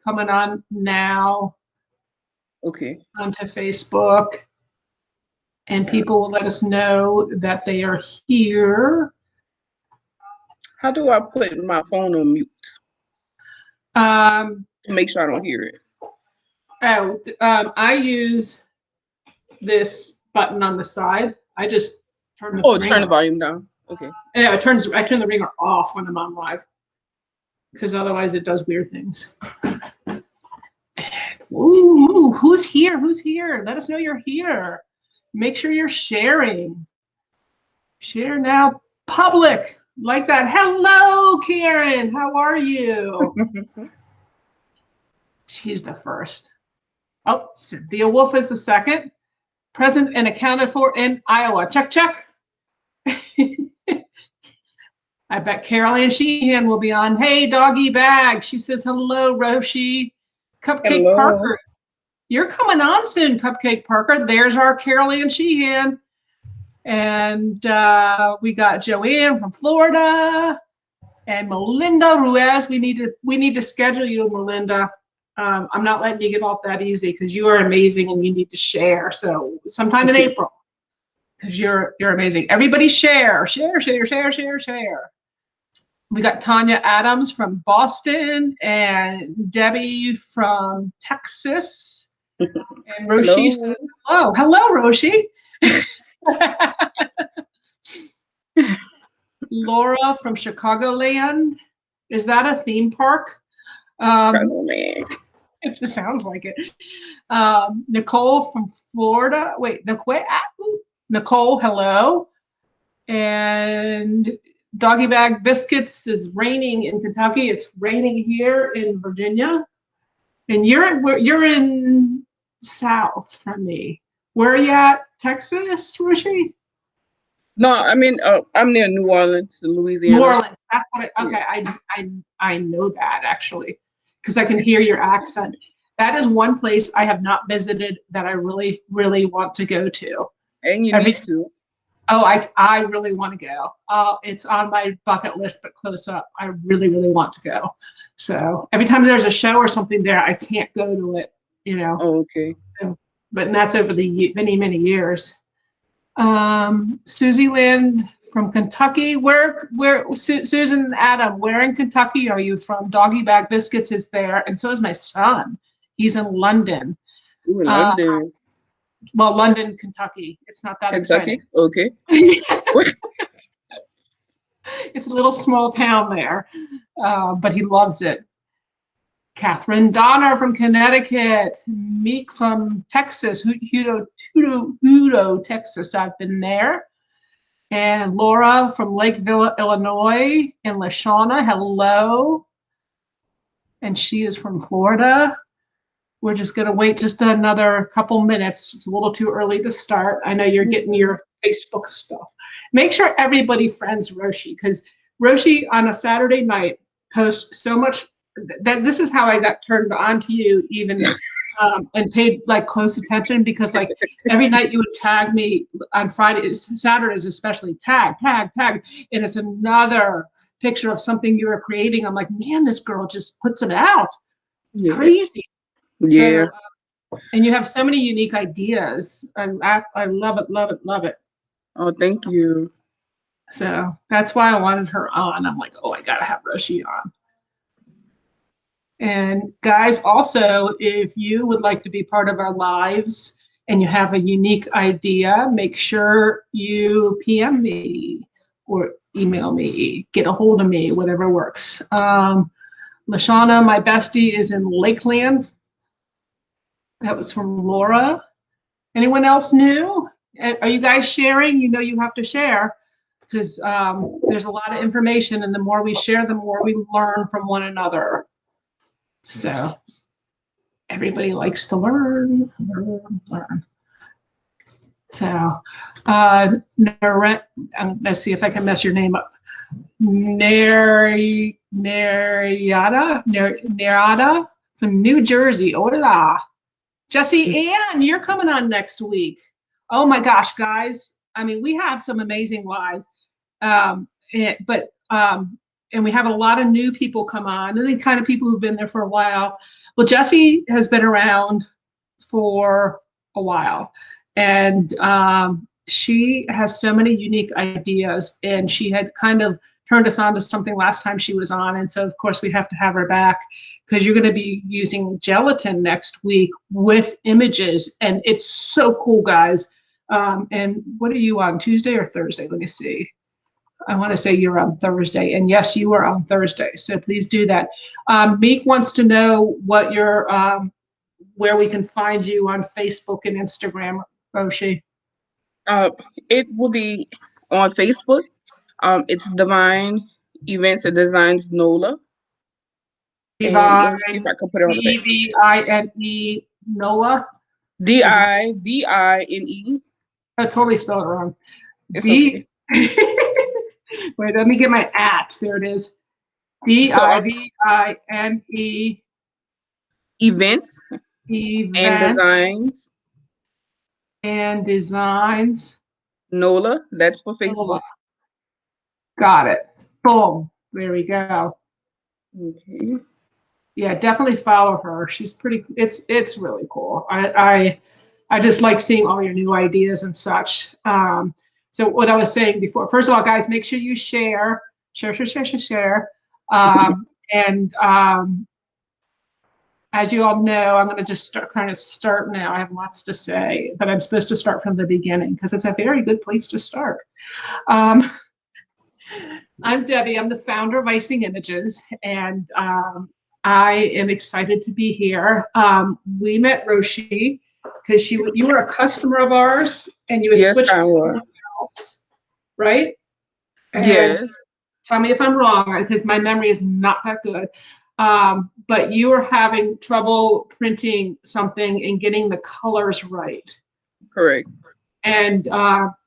coming on now. Okay. Onto Facebook. And people will let us know that they are here. How do I put my phone on mute? To make sure I don't hear it. I use this button on the side. I just turn the turn the volume down. Okay. Yeah, I turn the ringer off when I'm on live, because otherwise it does weird things. Ooh, who's here? Who's here? Let us know you're here. Make sure you're sharing. Share now, public, like that. Hello, Karen. How are you? She's the first. Oh, Cynthia Wolf is the second. Present and accounted for in Iowa. Check, check. I bet Carol Ann Sheehan will be on. Hey, doggy bag. She says, hello, Roshi. Cupcake hello. Parker. You're coming on soon, Cupcake Parker. There's our Carol Ann Sheehan. And we got Joanne from Florida and Melinda Ruiz. We need to schedule you, Melinda. I'm not letting you get off that easy because you are amazing and you need to share. So sometime in April, because you're amazing. Everybody share. We got Tanya Adams from Boston and Debbie from Texas. And Roshi says hello. Hello, Roshi. Laura from Chicagoland. Is that a theme park? It just sounds like it. Nicole from Florida. Wait, Nicole, hello. And Doggy Bag Biscuits is raining in Kentucky. It's raining here in Virginia. And you're in south from me. Where are you at? Texas, Roshi? No, I mean I'm near New Orleans, Louisiana. New Orleans. That's what I know that actually, because I can hear your accent. That is one place I have not visited that I really, really want to go to. And you need to. Oh, I really want to go. It's on my bucket list, but close up. I really, really want to go. So every time there's a show or something there, I can't go to it, you know. Oh, okay. But that's over the many, many years. Susie Land from Kentucky. Where Susan and Adam, where in Kentucky are you from? Doggy Bag Biscuits is there, and so is my son. He's in London. Ooh, London. Well, London, Kentucky. It's not that Kentucky? exciting. Okay. It's a little small town there, but he loves it. Catherine Donner from Connecticut. Meek from Texas. Hutto, Texas. I've been there. And Laura from Lakeville, Illinois. And LaShawna, hello. And she is from Florida. We're just going to wait just another couple minutes. It's a little too early to start. I know you're getting your Facebook stuff. Make sure everybody friends Roshi, because Roshi on a Saturday night posts so much that this is how I got turned on to you even and paid like close attention, because like every night you would tag me on Fridays, Saturdays especially, tag, and it's another picture of something you were creating. I'm like, man, this girl just puts it out. It's crazy. Yeah. So, and you have so many unique ideas. I love it. Oh, thank you. So that's why I wanted her on. I'm like, oh, I gotta have Roshi on. And guys, also, if you would like to be part of our lives and you have a unique idea, make sure you PM me or email me, get a hold of me, whatever works. LaShawna, my bestie, is in Lakeland. That was from Laura. Anyone else new? Are you guys sharing? You know you have to share, because there's a lot of information, and the more we share, the more we learn from one another. So everybody likes to learn. So let's see if I can mess your name up. Neriada from New Jersey. Hola. Jesse Ann, you're coming on next week. Oh my gosh, guys. I mean, we have some amazing lives. But and we have a lot of new people come on, and then kind of people who've been there for a while. Well, Jessie has been around for a while, and she has so many unique ideas, and she had kind of turned us on to something last time she was on, and so of course we have to have her back because you're going to be using gelatin next week with images, and it's so cool, guys. And what are you on, Tuesday or Thursday? Let me see. I want to say you're on Thursday, and yes, you are on Thursday. So please do that. Meek wants to know what your where we can find you on Facebook and Instagram, Roshi. It will be on Facebook. It's Divine Events and Designs NOLA. And let me see if Divine, I can put it on the back. Evine, Noah. Divine. I totally spelled it wrong. It's D. okay. Wait, let me get my at. There it is. So Divine events and event designs and designs. NOLA. That's for Facebook. Got it. Boom. There we go. Okay. Yeah, definitely follow her. She's pretty. It's really cool. I just like seeing all your new ideas and such. So what I was saying before, first of all, guys, make sure you share. And as you all know, I'm going to just start now. I have lots to say, but I'm supposed to start from the beginning because it's a very good place to start. I'm Debbie. I'm the founder of Icing Images, and I am excited to be here. We met Roshi because you were a customer of ours, and you had Yes, switched I to was. someone else, right? And Yes. tell me if I'm wrong, because my memory is not that good. But you were having trouble printing something and getting the colors right. Correct. And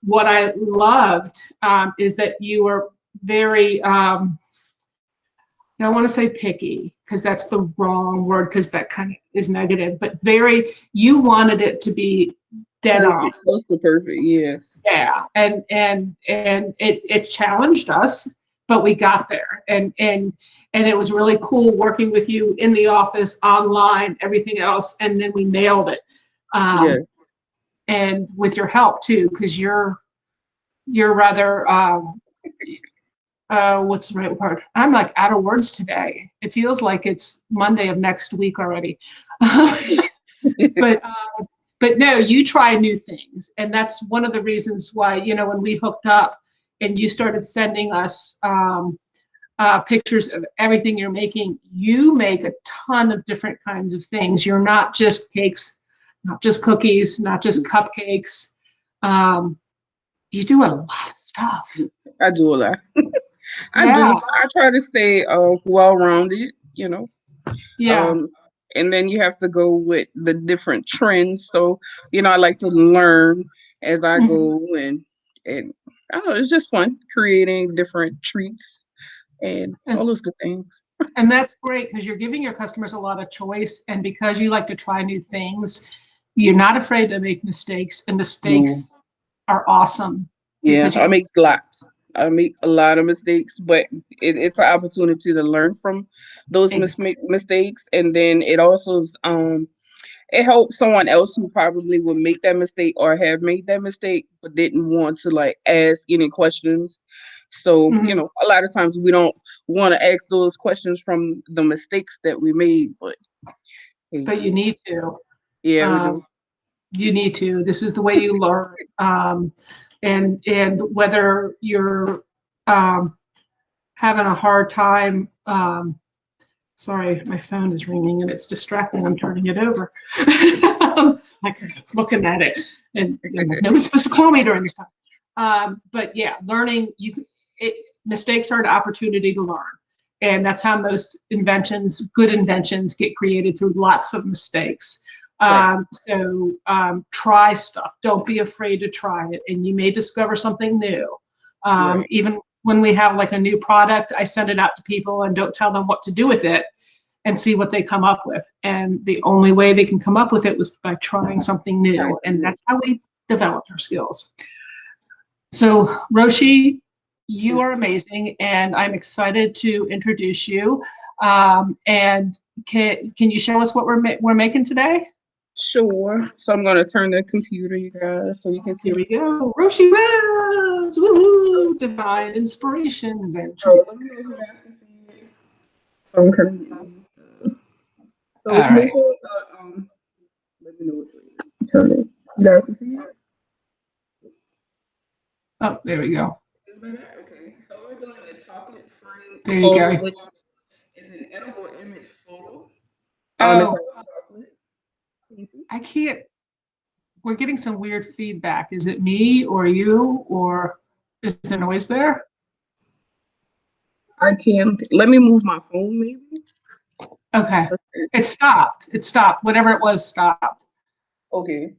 what I loved is that you were very, I don't want to say picky because that's the wrong word because that kind of is negative, but you wanted it to be dead on. Close to perfect, yeah. Yeah, and it challenged us, but we got there, and it was really cool working with you in the office, online, everything else, and then we nailed it. Yeah. And with your help too, because you're rather what's the right word? I'm like out of words today. It feels like it's Monday of next week already. But no, you try new things. And that's one of the reasons why, when we hooked up and you started sending us pictures of everything you're making, you make a ton of different kinds of things. You're not just cakes, not just cookies, not just cupcakes. You do a lot of stuff. I do a lot. I Yeah. do. I try to stay well-rounded, Yeah. And then you have to go with the different trends. So, I like to learn as I go, and I don't know, it's just fun creating different treats and all those good things. And that's great because you're giving your customers a lot of choice, and because you like to try new things, you're not afraid to make mistakes, and mistakes are awesome. Yeah, I make lots. I make a lot of mistakes, but it's an opportunity to learn from those mistakes, and then it also it helps someone else who probably would make that mistake or have made that mistake but didn't want to like ask any questions. So a lot of times we don't want to ask those questions from the mistakes that we made, but you need to. Yeah, we do. You need to. This is the way you learn. And whether you're having a hard time, sorry, my phone is ringing and it's distracting. I'm turning it over. Like looking at it, and nobody's supposed to call me during this time. But yeah, learning. Mistakes are an opportunity to learn, and that's how most good inventions, get created through lots of mistakes. Right. So try stuff. Don't be afraid to try it, and you may discover something new. Right. Even when we have like a new product, I send it out to people and don't tell them what to do with it, and see what they come up with. And the only way they can come up with it was by trying something new, and that's how we developed our skills. So Roshi, You are Just amazing, and I'm excited to introduce you. And can you show us what we're making today? sure. So I'm gonna turn the computer, you guys, so you can Here see. we go. Roshi Rose! Woohoo! Divine inspirations and So treats. let me know if you guys can see it. So I'm kind of so All make right. sure let me know which way to turn it. You guys can see it? Oh, there we go. Is better? Okay. So we're doing a chocolate frame There you photo, go. which is an edible image photo. It's Oh, all chocolate. Can you see? I can't. We're getting some weird feedback. Is it me or you, or is there noise there? I can. Let me move my phone, maybe. Okay. Let's see. It stopped. It stopped. Whatever it was stopped. Okay.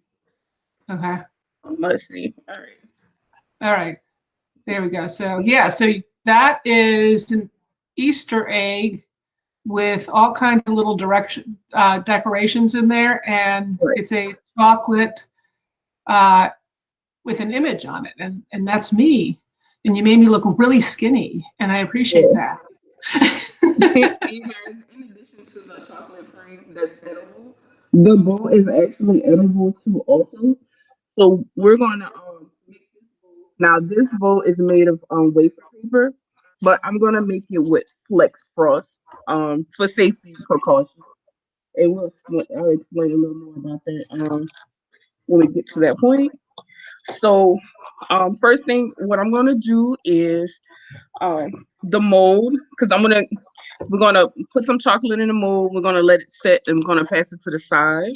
Okay. Let's see. All right. All right. There we go. So yeah, so that is an Easter egg with all kinds of little decorations in there, and All right. it's a chocolate uh, with an image on it, and that's me. And you made me look really skinny, and I appreciate Yeah. that. You guys, in addition to the chocolate frame that's edible, the bowl is actually edible too, also. So we're gonna make this bowl. Now this bowl is made of wafer paper, but I'm gonna make it with flex frost for safety precautions. And I'll explain a little more about that when we get to that point. So first thing, what I'm gonna do is the mold because we're gonna put some chocolate in the mold. We're gonna let it set and we're gonna pass it to the side.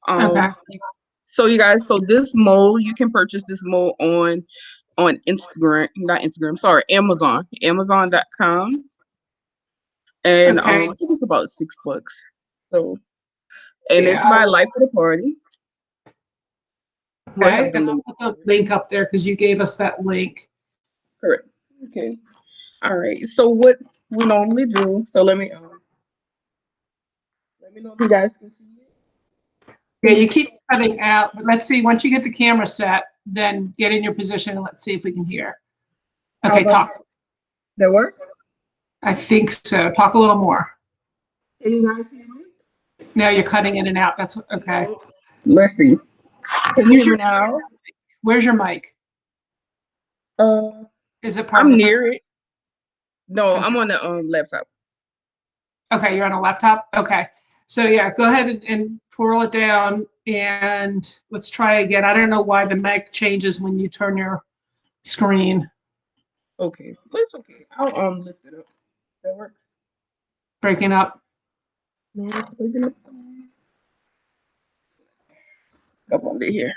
Okay. Um, so you guys, so this mold you can purchase this mold on Instagram, not Instagram, sorry, Amazon, Amazon.com, and Okay. I think it's about $6. So and it's Yeah. by Life of the Party. Do I Okay. have the And I'll link? put the link up there because you gave us that link. Correct. Okay. All right. So what we normally do? So let me know if you guys can see it. Yeah, Can you you see keep cutting out, but let's see. Once you get the camera set, then get in your position and let's see if we can hear. how Okay, about talk. that work? I think so. Talk a little more. Can you guys hear me? No, you're cutting in and out. That's okay. No. Let's see. Can you Where's hear me your now? Where's your mic? Uh, Is it part I'm of the? near it. No, Okay. I'm on the laptop. Okay, you're on a laptop. Okay. So yeah, go ahead and twirl it down and let's try again. I don't know why the mic changes when you turn your screen. Okay, but it's okay. I'll lift it up. That works. Breaking up. No, it's up under here.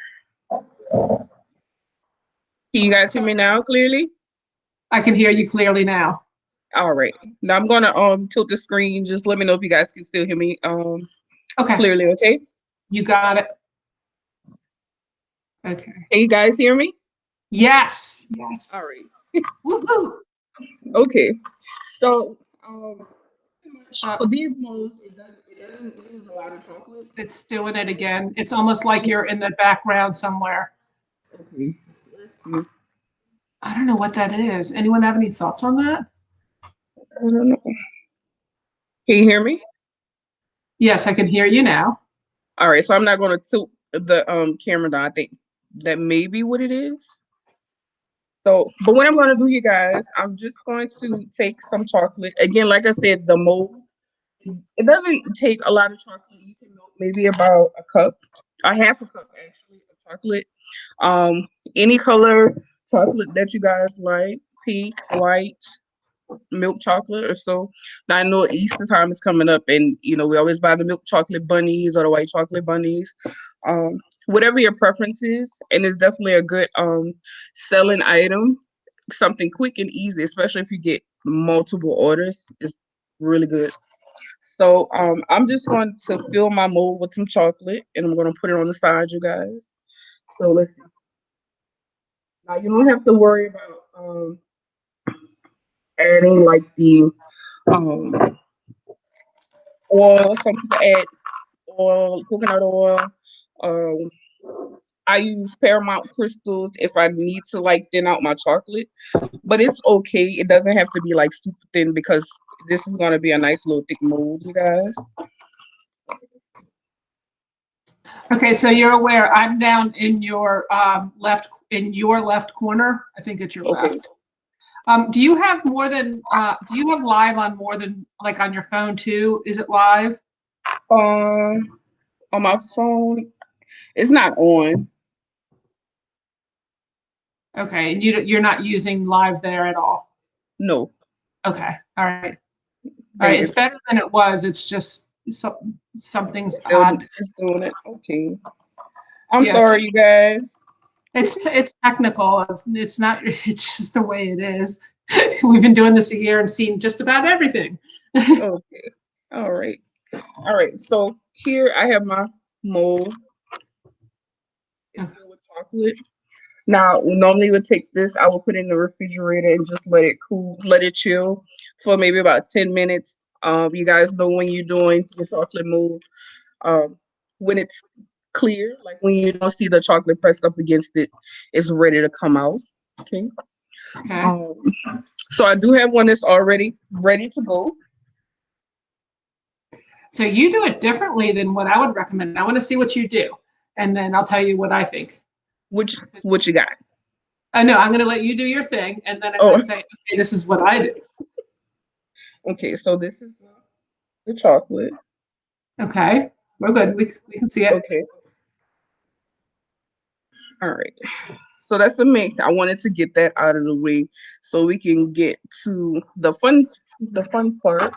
Can you guys hear me now clearly? I can hear you clearly now. All right. Now I'm gonna tilt the screen. Just let me know if you guys can still hear me Okay, clearly. Okay. you got it. Okay. Can you guys hear me? Yes. All Yes. right. Woohoo. Okay. So Uh, for these molds, it doesn't use a lot of chocolate. it's doing it again. It's almost like you're in the background somewhere. Okay. Let's see. I don't know what that is. Anyone have any thoughts on that? I don't know. Can you hear me? Yes, I can hear you now. All right, so I'm not going to tilt the camera down. I think that may be what it is. So, but what I'm going to do, you guys, I'm just going to take some chocolate. Again, like I said, the mold, it doesn't take a lot of chocolate. You can melt maybe about a cup, a half a cup actually, of chocolate. Um, any color chocolate that you guys like, pink, white, milk chocolate or so. Now I know Easter time is coming up, and we always buy the milk chocolate bunnies or the white chocolate bunnies. Whatever your preference is, and it's definitely a good selling item. Something quick and easy, especially if you get multiple orders. It's really good. So I'm just going to fill my mold with some chocolate, and I'm going to put it on the side, you guys. So let's see. Now you don't have to worry about adding like the um oil. Some people add oil, coconut oil. Um, I use Paramount crystals if I need to like thin out my chocolate, but it's okay. It doesn't have to be like super thin because this is gonna be a nice little thick mold, you guys. Okay, so you're aware I'm down in your left corner. I think it's your Okay. left. Do you have more than do you have live on more than like on your phone too? Is it live? Um, on my phone, it's not on. Okay, and you're not using live there at all. No, Okay, all right, all right. they It's it's better than it was. It's just something's still odd. it's doing it. Okay. I'm Yes, sorry, you guys. it's technical. It's not. It's just the way it is. We've been doing this a year and seen just about everything. Okay. All right. All right. So here I have my mold. It's filled with chocolate. Now, normally would take this, I will put it in the refrigerator and just let it cool, let it chill for maybe about 10 minutes. You guys know when you're doing the chocolate mold, um, when it's clear, like when you don't see the chocolate pressed up against it, it's ready to come out. Okay. Okay. Um, so I do have one that's already ready to go. So you do it differently than what I would recommend. I want to see what you do, and then I'll tell you what I think. Which what you got? No, I'm going to let you do your thing, and then I'm going Oh, to say, okay, this is what I do. okay. So this is the chocolate. Okay, we're good. We can see it. Okay. All right. So that's the mix. I wanted to get that out of the way so we can get to the fun part,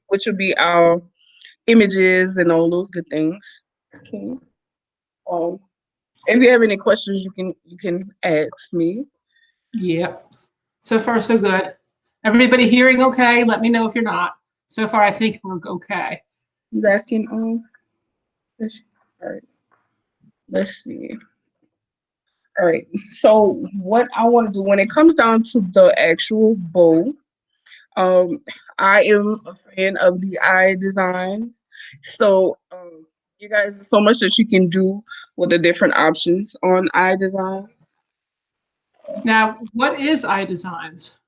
which would be our images and all those good things. Okay. Um, if you have any questions, you can ask me. Yep. So far, so good. Everybody hearing okay? Let me know if you're not. So far, I think we're okay. You asking let's, all right, let's see. All right. So what I want to do when it comes down to the actual bow, um, I am a fan of the eye designs. So you guys, there's so much that you can do with the different options on eye design. Now, what is iDesigns?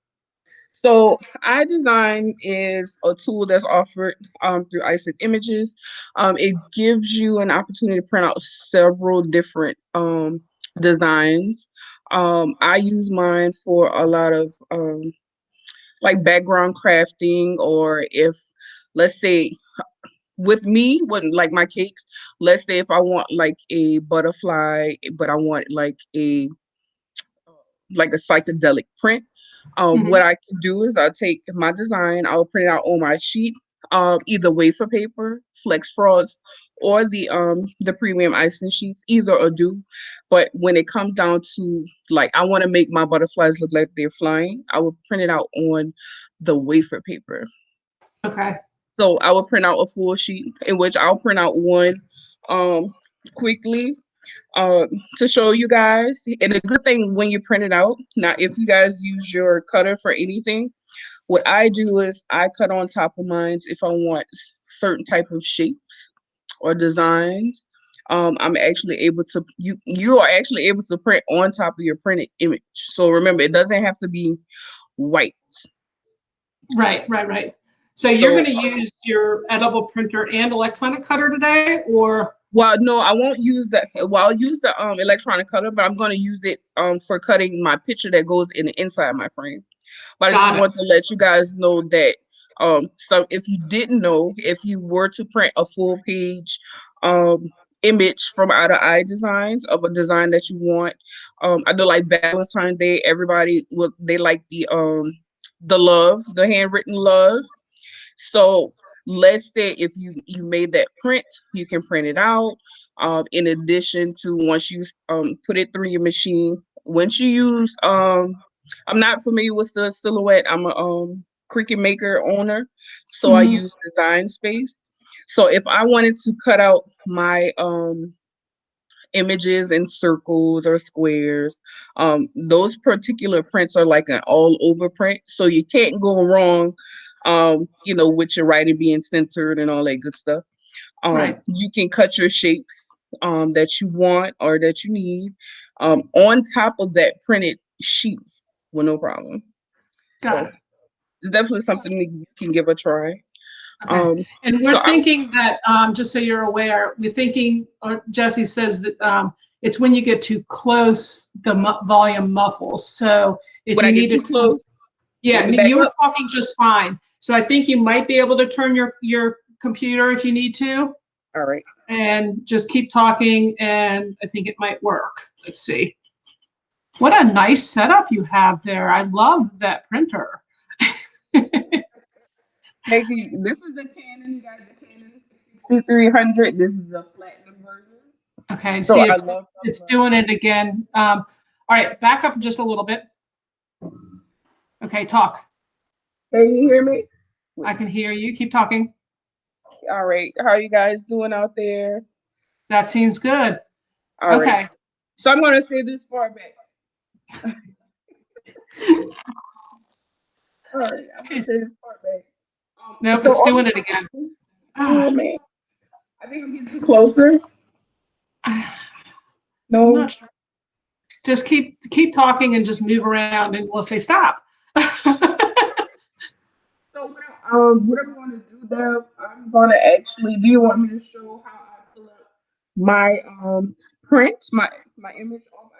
So iDesign is a tool that's offered through Icing Images. It gives you an opportunity to print out several different designs. I use mine for a lot of like background crafting, or if let's say with me, when like my cakes, let's say if I want like a butterfly, but I want like a psychedelic print. What Mhm. I can do is I'll take my design, I'll print it out on my sheet, either wafer paper, flex frost, or the premium icing sheets, either or do. But when it comes down to like I want to make my butterflies look like they're flying, I will print it out on the wafer paper. Okay. So I will print out a full sheet in which I'll print out one um quickly uh, to show you guys. And the good thing when you print it out, now if you guys use your cutter for anything, what I do is I cut on top of mine if I want certain type of shapes or designs. I'm actually able to you are actually able to print on top of your printed image. So remember, it doesn't have to be white. Right, right, right. So you're going So to use your edible printer and electronic cutter today, or well, no, I won't use the. Well, I'll use the electronic cutter, but I'm going to use it for cutting my picture that goes in the inside my frame. But I just got it. want to let you guys know that so if you didn't know, if you were to print a full page um image from out of eye designs of a design that you want, I know like Valentine's Day, everybody will they like the love, the handwritten love. So let's say if you made that print, you can print it out. In addition to once you put it through your machine, once you use I'm not familiar with the silhouette. I'm a Cricut Maker owner, so I Mhm. use Design Space. So if I wanted to cut out my images in circles or squares. Those particular prints are like an all over print, so you can't go wrong. With your writing being centered and all that good stuff. Right. You can cut your shapes. that you want or that you need on top of that printed sheet with no problem. Got So it. it's definitely something that you can give a try. Okay. And we're So I thinking that, just so you're aware, we're thinking, Jesse says that it's when you get too close, the volume muffles. So if when you I need get to, too close, yeah, let me back you were up. talking just fine. So I think you might be able to turn your computer if you need to, All right. and just keep talking, and I think it might work. Let's see. What a nice setup you have there. I love that printer. Thank you. This is the Canon, you guys, the Canon 6300. This is the platinum version. Okay, So see, I it's love. doing it again. All right, back up just a little bit. Okay, talk. Can you hear me? I can hear you. Keep talking. All right. How are you guys doing out there? That seems good. All right. Okay. So I'm gonna say this far back. All right. I'm gonna say this far back. Nope, So it's all doing you it again. guys, oh Ah, man, I think I'm getting too closer. I'm No. not sure. Just keep talking and just move around, and we'll say stop. So what I'm going to do now, I'm going to actually. Do you want me to show how I pull up my print, my image off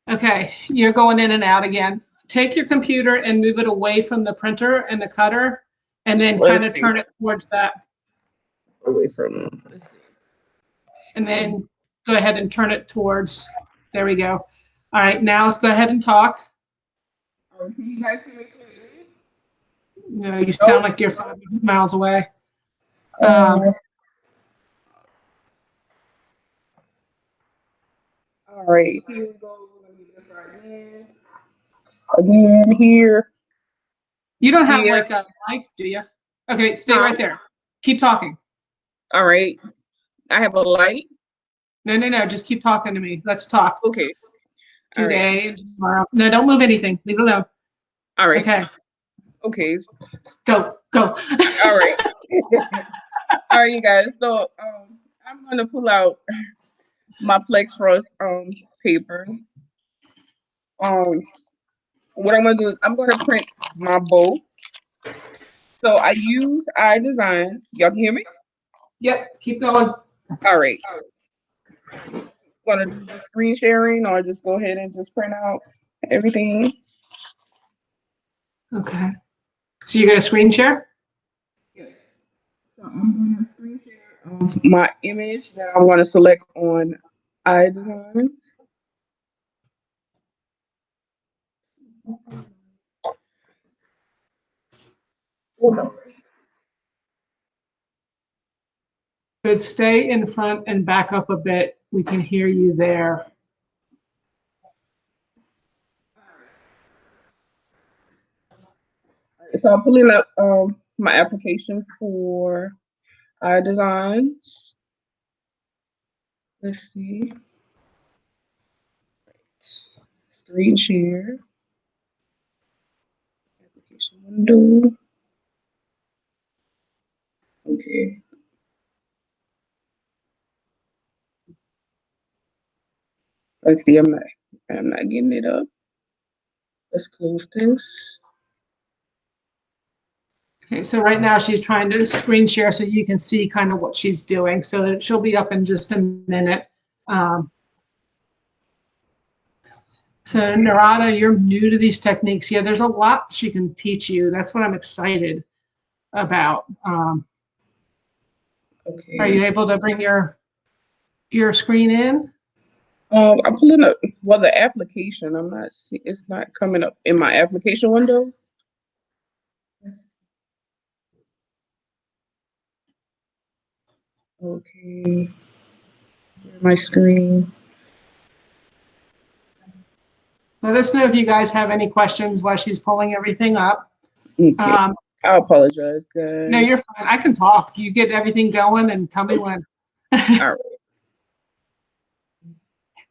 Amazon? Okay, you're going in and out again. Take your computer and move it away from the printer and the cutter, and then kind Let's of see. turn it towards that, Away from. Let's see. and then go ahead and turn it towards. There we go. All right, now go ahead and talk. Can you guys see me clearly? No, you sound Nope. like you're 5 miles away. Um, Uh, all right. Here we go. Let me just right in. Again here. you don't have Here. like a mic, do you? Okay, stay Huh? right there. Keep talking. All right. I have a light. No, no, no. Just keep talking to me. Let's talk Okay. All right. today, tomorrow. No, don't move anything. Leave it alone. All right. Okay, Okay. go, go. All right. All right, you guys. So I'm gonna pull out my Flex Frost paper. Um, what I'm gonna do is I'm gonna print my bow. So I use iDesign. Y'all can hear me? Yep, keep going. All right. Gonna do the screen sharing or just go ahead and just print out everything. Okay. So you're gonna screen share? Yes. So I'm gonna screen share my image that I'm gonna select on iDesign. Good. Stay in front and back up a bit. We can hear you there. So I'm pulling up my application for iDesigns. Let's see. Screen share. Application window. Okay. Let's see. I'm not getting it up. Let's close this. Okay, so right now she's trying to screen share so you can see kind of what she's doing. So she'll be up in just a minute. Um, so Narada, you're new to these techniques. Yeah, there's a lot she can teach you. That's what I'm excited about. Are Okay. you able to bring your screen in? I'm pulling up. Well, the application. I'm not. It's not coming up in my application window. Okay. My screen. Let us know if you guys have any questions while she's pulling everything up. Okay. Um, I apologize, no, you're guys. fine. I can talk. You get everything going and tell me Okay. when. All right.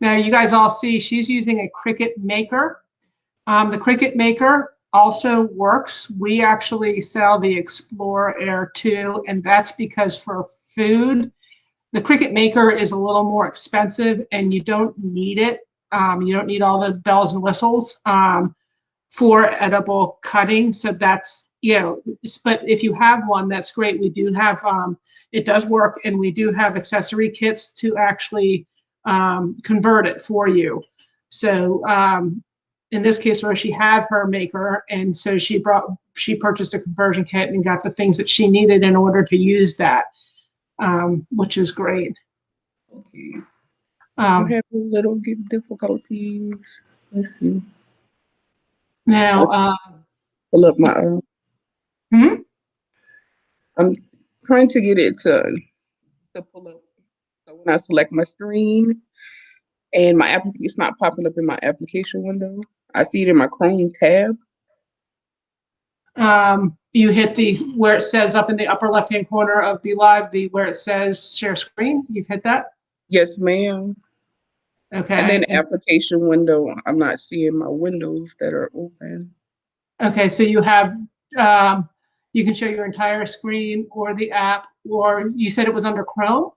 Now, you guys all see she's using a Cricut Maker. The Cricut Maker also works. We actually sell the Explorer Air 2, and that's because for food, The Cricut Maker is a little more expensive, and you don't need it. You don't need all the bells and whistles for edible cutting. So that's, but if you have one, that's great. We do have, it does work, and we do have accessory kits to actually convert it for you. So in this case, Roshi had her maker, and so she purchased a conversion kit and got the things that she needed in order to use that, which is great. Okay. I'm having a little difficulties. Let's see. Now, Pull up my. hmm? I'm trying to get it to pull up. So when I select my screen and my application, it's not popping up in my application window. I see it in my Chrome tab. You hit the where it says up in the upper left hand corner of the live, where it says share screen. You've hit that. Yes, ma'am. Okay. And then application window, I'm not seeing my windows that are open. Okay, so you have, you can show your entire screen or the app, or you said it was under Chrome?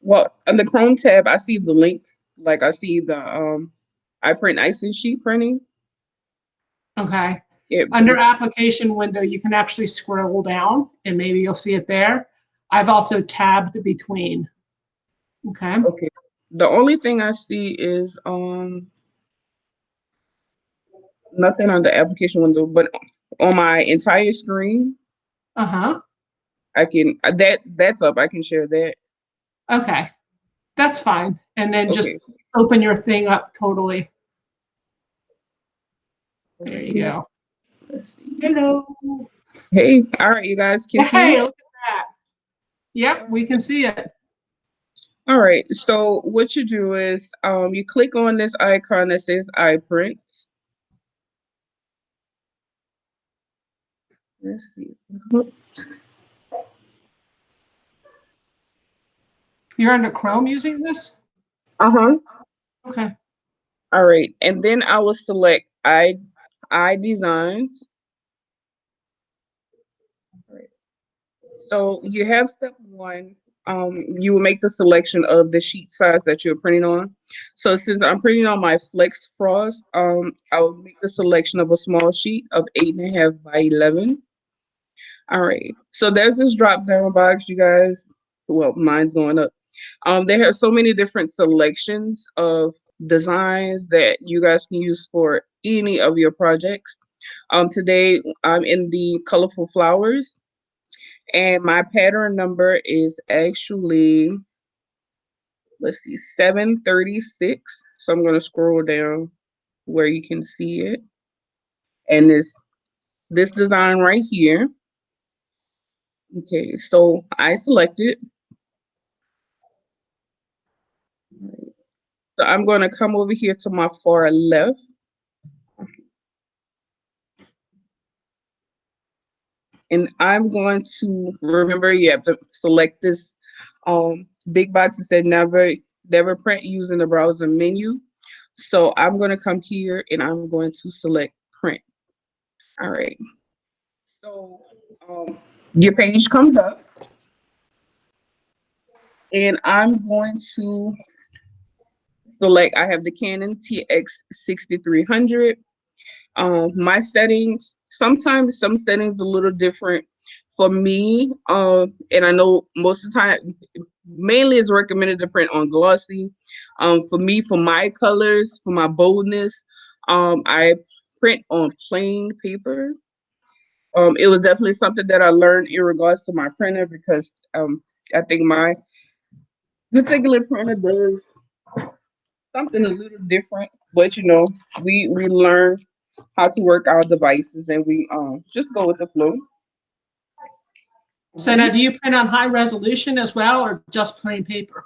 Well, on the Chrome tab, I see the link. Like I see the I print Icing sheet printing. Okay. It Under application window, you can actually scroll down and maybe you'll see it there. I've also tabbed between. Okay. Okay. The only thing I see is nothing on the application window, but on my entire screen, Uh-huh. I can that's up. I can share that. Okay. That's fine. And then just Okay. open your thing up totally. There you go. Let's see. Hello. Hey, all right, you guys can see Hey, it? look at that. Yep, we can see it. All right. So what you do is you click on this icon that says iPrint. Let's see. You're under Chrome using this? Uh-huh. Okay. All right. And then I will select I designs. All right. So you have step one. You will make the selection of the sheet size that you're printing on. So since I'm printing on my Flex Frost, I will make the selection of a small sheet of 8.5 by 11. All right. So there's this drop down box, you guys. Well, mine's going up. They have so many different selections of designs that you guys can use for any of your projects. Today I'm in the colorful flowers, and my pattern number is actually, let's see, 736. So I'm gonna scroll down where you can see it, and this design right here. Okay, so I selected. So I'm going to come over here to my far left. And I'm going to remember you have to select this big box that said never print using the browser menu. So I'm going to come here and I'm going to select print. All right. So your page comes up, and I'm going to select. I have the Canon TX6300. My settings, sometimes some settings a little different for me. And I know most of the time, mainly it's recommended to print on glossy. For me, for my colors, for my boldness, I print on plain paper. It was definitely something that I learned in regards to my printer because I think my particular printer does something a little different. But we learn how to work our devices, and we just go with the flow. So now, do you print on high resolution as well, or just plain paper?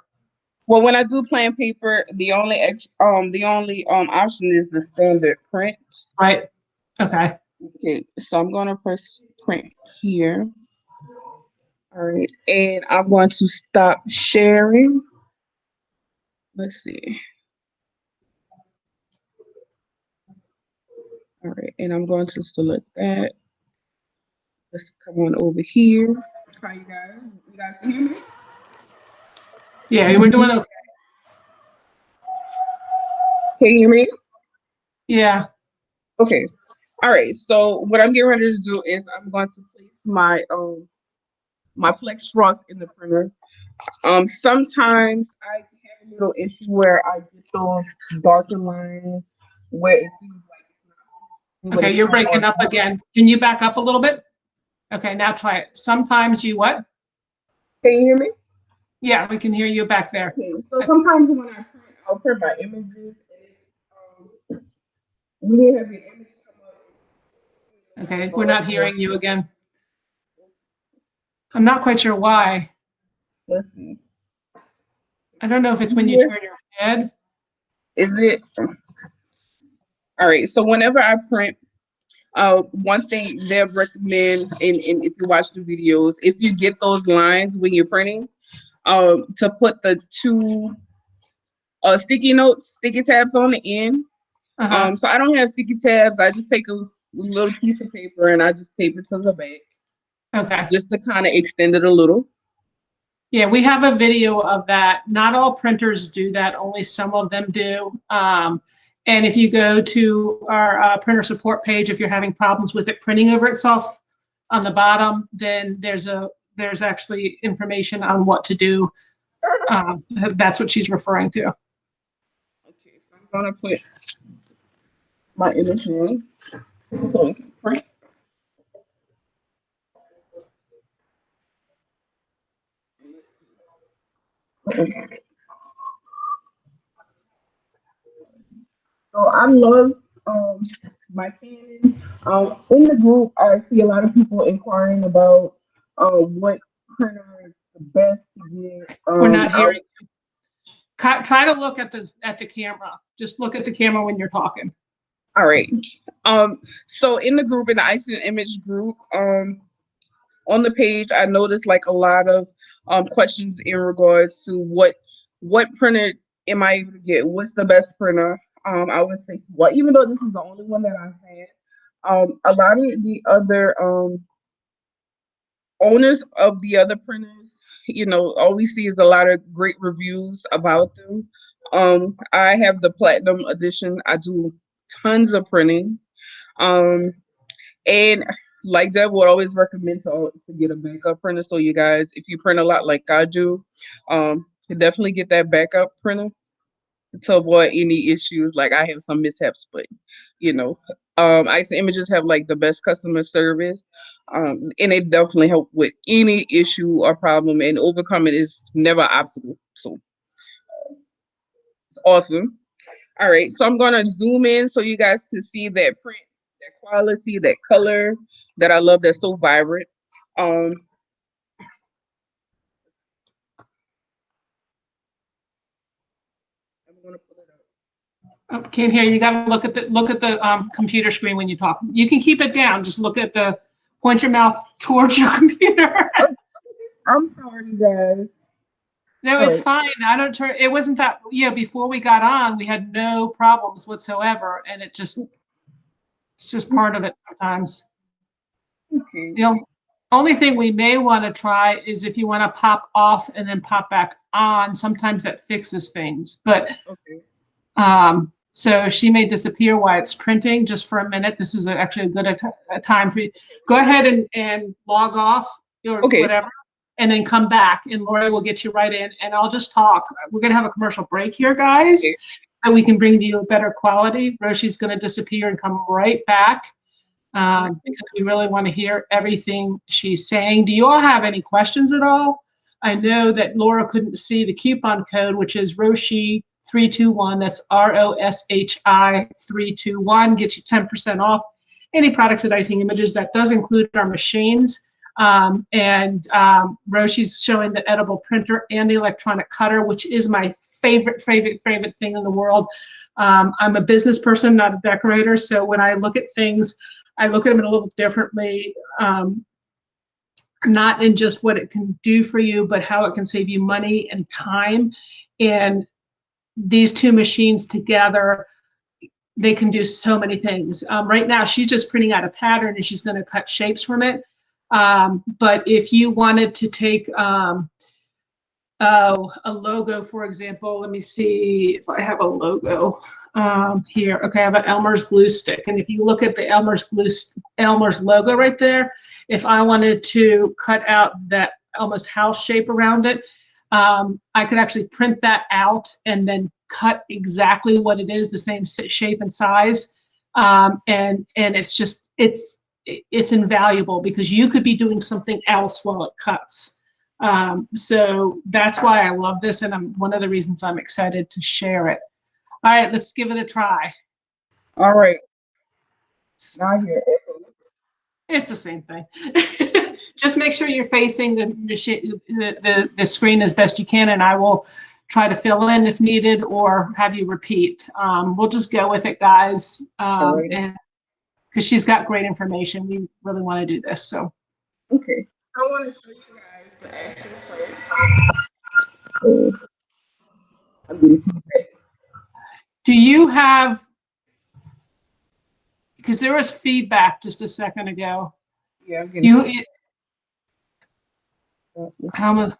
Well, when I do plain paper, the only option is the standard print. Right. Okay. Okay, so I'm gonna press print here. All right, and I'm going to stop sharing. Let's see. All right, and I'm going to select that. Let's come on over here. Hi, you guys. You guys can hear me? Yeah, we're doing okay. Can you hear me? Yeah. Okay. All right. So what I'm getting ready to do is I'm going to place my flex frost in the printer. Sometimes I have a little issue where I get those darker lines where it seems like but Okay, it's you're not breaking up dark. again. Can you back up a little bit? Okay, now try it. Sometimes you what? Can you hear me? Yeah, we can hear you back there. Okay. So sometimes when I print, I'll print my images and you didn't have your image come Okay, we're not up. hearing you again. I'm not quite sure why. Let's see. I don't know if it's when you Here turn your head. is it. All right. So whenever I print, one thing they recommend, and if you watch the videos, if you get those lines when you're printing, to put the two sticky notes, sticky tabs on the end. Uh-huh. So I don't have sticky tabs. I just take a little piece of paper and I just tape it to the back Okay. just to kind of extend it a little. Yeah, we have a video of that. Not all printers do that, only some of them do. And if you go to our printer support page, if you're having problems with it printing over itself on the bottom, then there's actually information on what to do. That's what she's referring to. Okay, so I'm gonna put my image in so we can print. Okay. So I love my Canon. In the group, I see a lot of people inquiring about what printer is the best to get. We're not hearing. Try to look at the camera. Just look at the camera when you're talking. All right. So in the group, in the Icing image group, on the page, I noticed like a lot of questions in regards to what printer am I able to get? What's the best printer? I would say, well, even though this is the only one that I've had, a lot of the other owners of the other printers, all we see is a lot of great reviews about them. I have the platinum edition. I do tons of printing. Um, and like Deb would always recommend to get a backup printer. So you guys, if you print a lot like I do, you definitely get that backup printer to avoid any issues. Like I have some mishaps, but you know, Ice Images have like the best customer service, and it definitely help with any issue or problem. And overcoming is never an obstacle. So it's awesome. All right, so I'm gonna zoom in so you guys can see that print, that quality, that color that I love. That's so vibrant. Um, I'm gonna pull it up. Oh, can't hear you. Got to look at the computer screen when you talk. You can keep it down. Just point your mouth towards your computer. Oh, I'm sorry, guys. No, All it's right, fine. I don't turn. It wasn't that. Yeah, before we got on, we had no problems whatsoever, and it's just part of it sometimes. okay, The only thing we may want to try is if you want to pop off and then pop back on. Sometimes that fixes things, but okay, so she may disappear while it's printing just for a minute. This is actually a time for you. Go ahead and log off or okay, whatever, and then come back, and Lori will get you right in, and I'll just talk. We're going to have a commercial break here, guys, okay. so we can bring to you a better quality. Roshi's going to disappear and come right back because we really want to hear everything she's saying. Do you all have any questions at all? I know that Laura couldn't see the coupon code, which is Roshi 321. That's ROSHI 321. Gets you 10% off any products at Icing Images. That does include our machines. Roshi's showing the edible printer and the electronic cutter, which is my favorite thing in the world. I'm a business person, not a decorator. So when I look at things, I look at them a little differently. Not in just what it can do for you, but how it can save you money and time. And these two machines together, they can do so many things. Right now, she's just printing out a pattern and she's going to cut shapes from it. But if you wanted to take Oh, a logo, for example. Let me see if I have a logo here. Okay, I have an Elmer's glue stick. And if you look at the Elmer's logo right there, if I wanted to cut out that almost house shape around it, I could actually print that out and then cut exactly what it is, the same shape and size. And it's invaluable because you could be doing something else while it cuts. So that's why I love this, and one of the reasons I'm excited to share it. All right, let's give it a try. All right. Now here. It's the same thing. Just make sure you're facing the screen as best you can, and I will try to fill in if needed or have you repeat. We'll just go with it, guys, and because she's got great information. We really want to do this. So Okay. I want to show you guys the actual part. So I'm getting feedback. do you have, because there was feedback just a second ago. Yeah, I'm getting You, feedback. how much?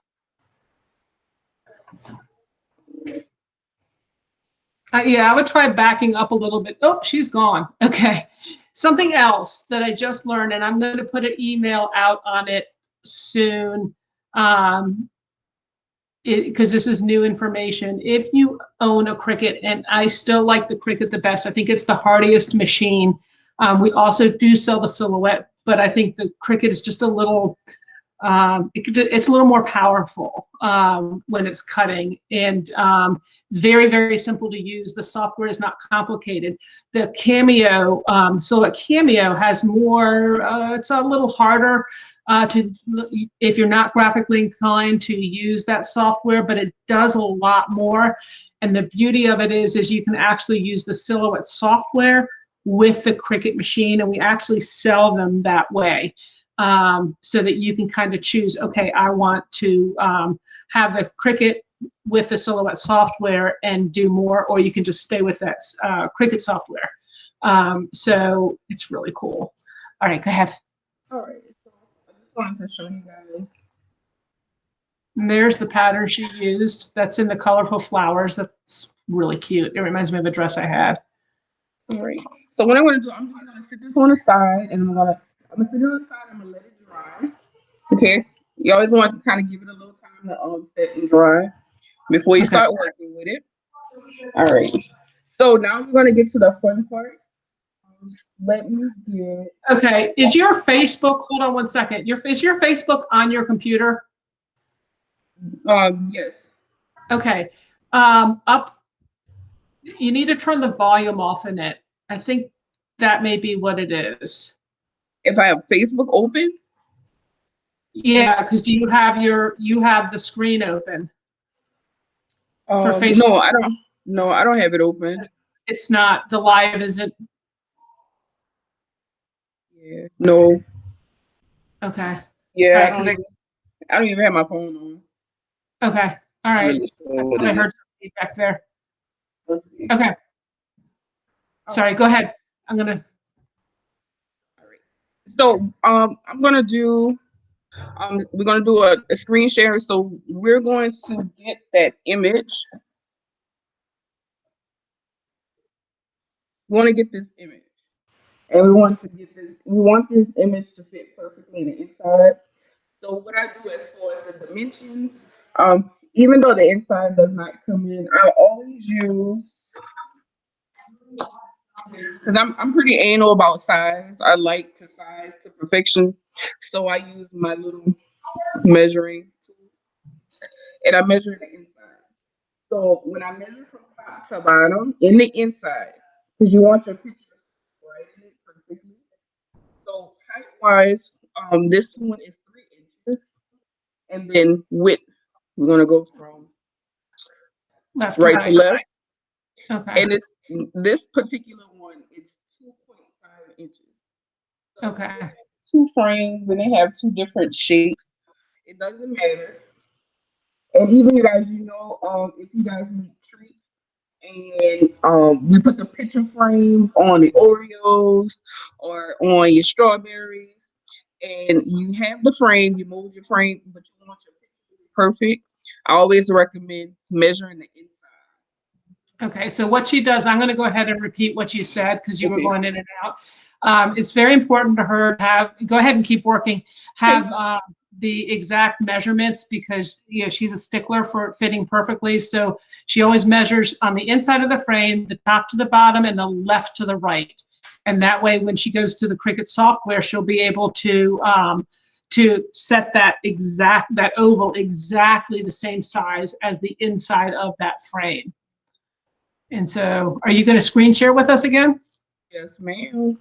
Yeah, I would try backing up a little bit. Oh, she's gone. Okay. Something else that I just learned, and I'm going to put an email out on it soon, because this is new information. If you own a Cricut, and I still like the Cricut the best, I think it's the hardiest machine. We also do sell the Silhouette, but I think the Cricut is just a little, it's a little more powerful when it's cutting, and very, very simple to use. The software is not complicated. The Cameo, Silhouette Cameo has more, it's a little harder if you're not graphically inclined to use that software, but it does a lot more. And the beauty of it is you can actually use the Silhouette software with the Cricut machine, and we actually sell them that way. So that you can kind of choose, okay, I want to have the Cricut with the Silhouette software and do more, or you can just stay with that Cricut software. So it's really cool. All right, go ahead. All right. So I just wanted to show you guys. And there's the pattern she used. That's in the colorful flowers. That's really cute. It reminds me of a dress I had. All right. So what I'm gonna do, I'm just gonna sit this on the side, and I'm gonna sit it on the side. I'm gonna let it dry. Okay. You always want to kind of give it a little time to set and dry before you Okay. start working with it. All right. So now we're gonna get to the fun part. Let me get. Okay. Is your Facebook? Hold on one second. Is your Facebook on your computer? Yes. Okay. Up. You need to turn the volume off in it. I think that may be what it is. If I have Facebook open. Yeah, because you have the screen open for Facebook? No, I don't. No, I don't have it open. It's not, the live isn't. Yeah. No. Okay. Yeah, Right, I don't even have my phone on. okay. All right. Really I thought I heard some feedback there. Let's see. Okay. Sorry, go ahead. I'm gonna. All right. So I'm gonna do we're gonna do a screen share. So we're going to get that image. We want to get this image. And we want this image to fit perfectly in the inside. So what I do as far as the dimensions, even though the inside does not come in, I always use, because I'm pretty anal about size. I like to size to perfection. So I use my little measuring tool and I measure the inside. So when I measure from top to bottom in the inside, because you want your picture right in it perfectly. So height wise, this one is 3 inches, and then width, we're gonna go from Left to right to right. left, Okay. and this particular one is 2.5 inches. So they Okay. have two frames and they have two different shapes. It doesn't matter. And even you guys, if you guys make treats and we put the picture frames on the Oreos or on your strawberries, and you have the frame, you mold your frame, but you want your picture to be perfect. I always recommend measuring the inside. Okay, so what she does, I'm going to go ahead and repeat what you said because you were Okay. going in and out. It's very important to her to have, go ahead and keep working, Okay. have the exact measurements because she's a stickler for it fitting perfectly. So she always measures on the inside of the frame, the top to the bottom, and the left to the right. And that way, when she goes to the Cricut software, she'll be able to set that oval exactly the same size as the inside of that frame. And so, are you going to screen share with us again? Yes, ma'am.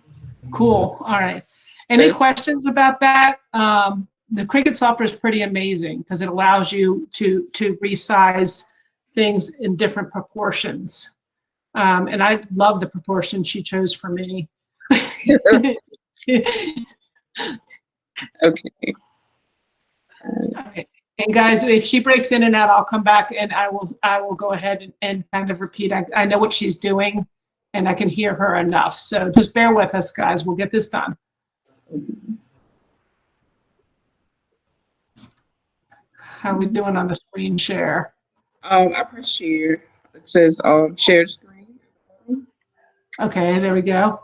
Cool. All right. Any Yes. questions about that? The Cricut software is pretty amazing because it allows you to resize things in different proportions. And I love the proportion she chose for me. Okay. Okay. And guys, if she breaks in and out, I'll come back and I will go ahead and kind of repeat. I know what she's doing and I can hear her enough. So just bear with us, guys. We'll get this done. How are we doing on the screen share? I press share. It says share screen. Okay, there we go.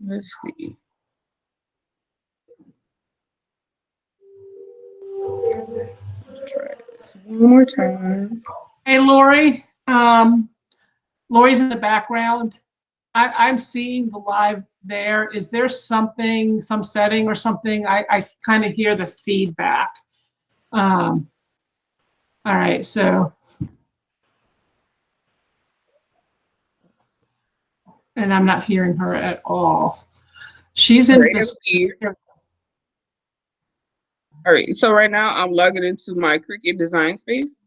Let's see. Let's try this one more time. Hey, Lori. Lori's in the background. I'm seeing the live there. Is there something, some setting or something? I kind of hear the feedback. All right, so. And I'm not hearing her at all. She's in this. All right, so right now I'm logging into my Cricut design space.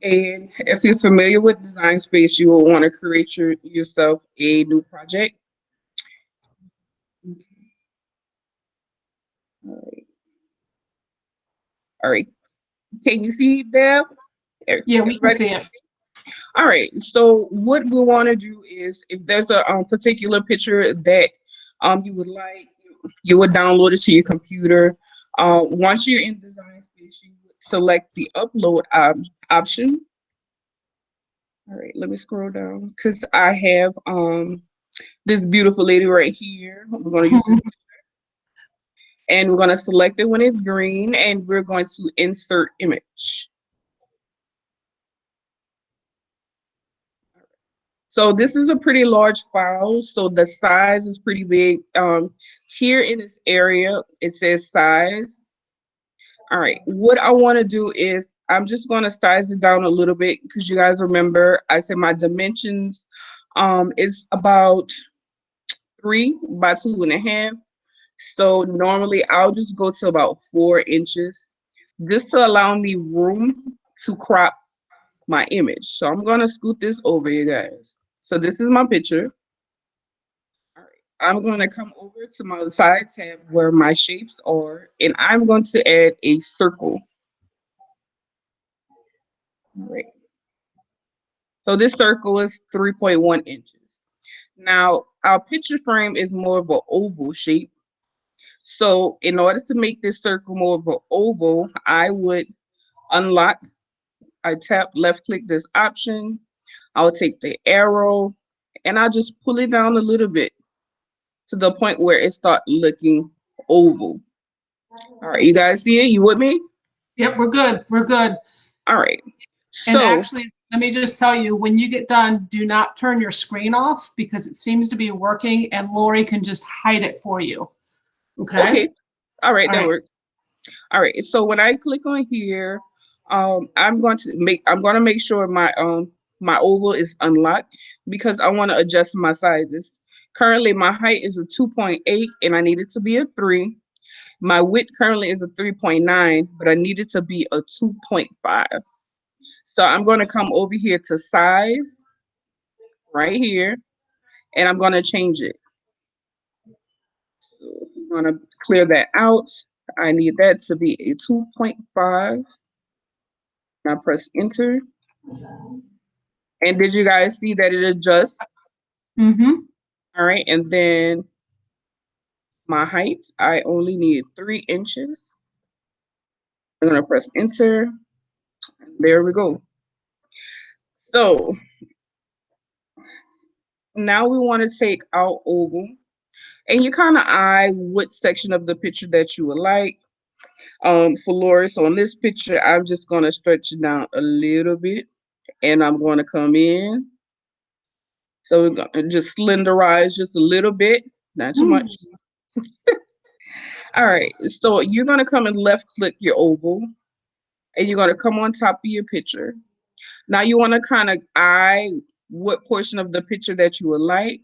And if you're familiar with design space, you will want to create yourself a new project. All right. All right. Can you see Deb? Yeah, we can see it. All right. So what we want to do is, if there's a particular picture that you would like, you would download it to your computer. Once you're in design space, you would select the upload option. All right, let me scroll down because I have this beautiful lady right here. We're going to use this and we're going to select it when it's green and we're going to insert image. So this is a pretty large file, so the size is pretty big. Here in this area, it says size. All right, what I want to do is I'm just going to size it down a little bit because you guys remember I said my dimensions is about 3 by 2.5. So normally I'll just go to about 4 inches just to allow me room to crop my image. So I'm gonna scoot this over, you guys. So this is my picture. All right. I'm gonna come over to my side tab where my shapes are, and I'm going to add a circle. All right. So this circle is 3.1 inches. Now our picture frame is more of an oval shape. So in order to make this circle more of an oval, I would unlock. I tap left click this option. I'll take the arrow and I'll just pull it down a little bit to the point where it starts looking oval. All right, you guys see it? You with me? Yep, we're good. We're good. All right. And So actually, let me just tell you, when you get done, do not turn your screen off because it seems to be working and Lori can just hide it for you. Okay? All right, All that right. works. All right. So when I click on here, I'm going to make sure my oval is unlocked because I want to adjust my sizes. Currently my height is a 2.8 and I need it to be a 3. My width currently is a 3.9, but I need it to be a 2.5. So I'm going to come over here to size right here and I'm going to change it. So I'm going to clear that out. I need that to be a 2.5. Now press enter. And did you guys see that it adjusts? Mm-hmm. All right, and then My height, I only need 3 inches. I'm gonna press enter. There we go. So now we want to take our oval and you kind of eye what section of the picture that you would like. For Loris, on this picture, I'm just gonna stretch it down a little bit and I'm gonna come in. So we're gonna just slenderize just a little bit, not too much. All right, so you're gonna come and left click your oval and you're gonna come on top of your picture. Now you wanna kind of eye what portion of the picture that you would like.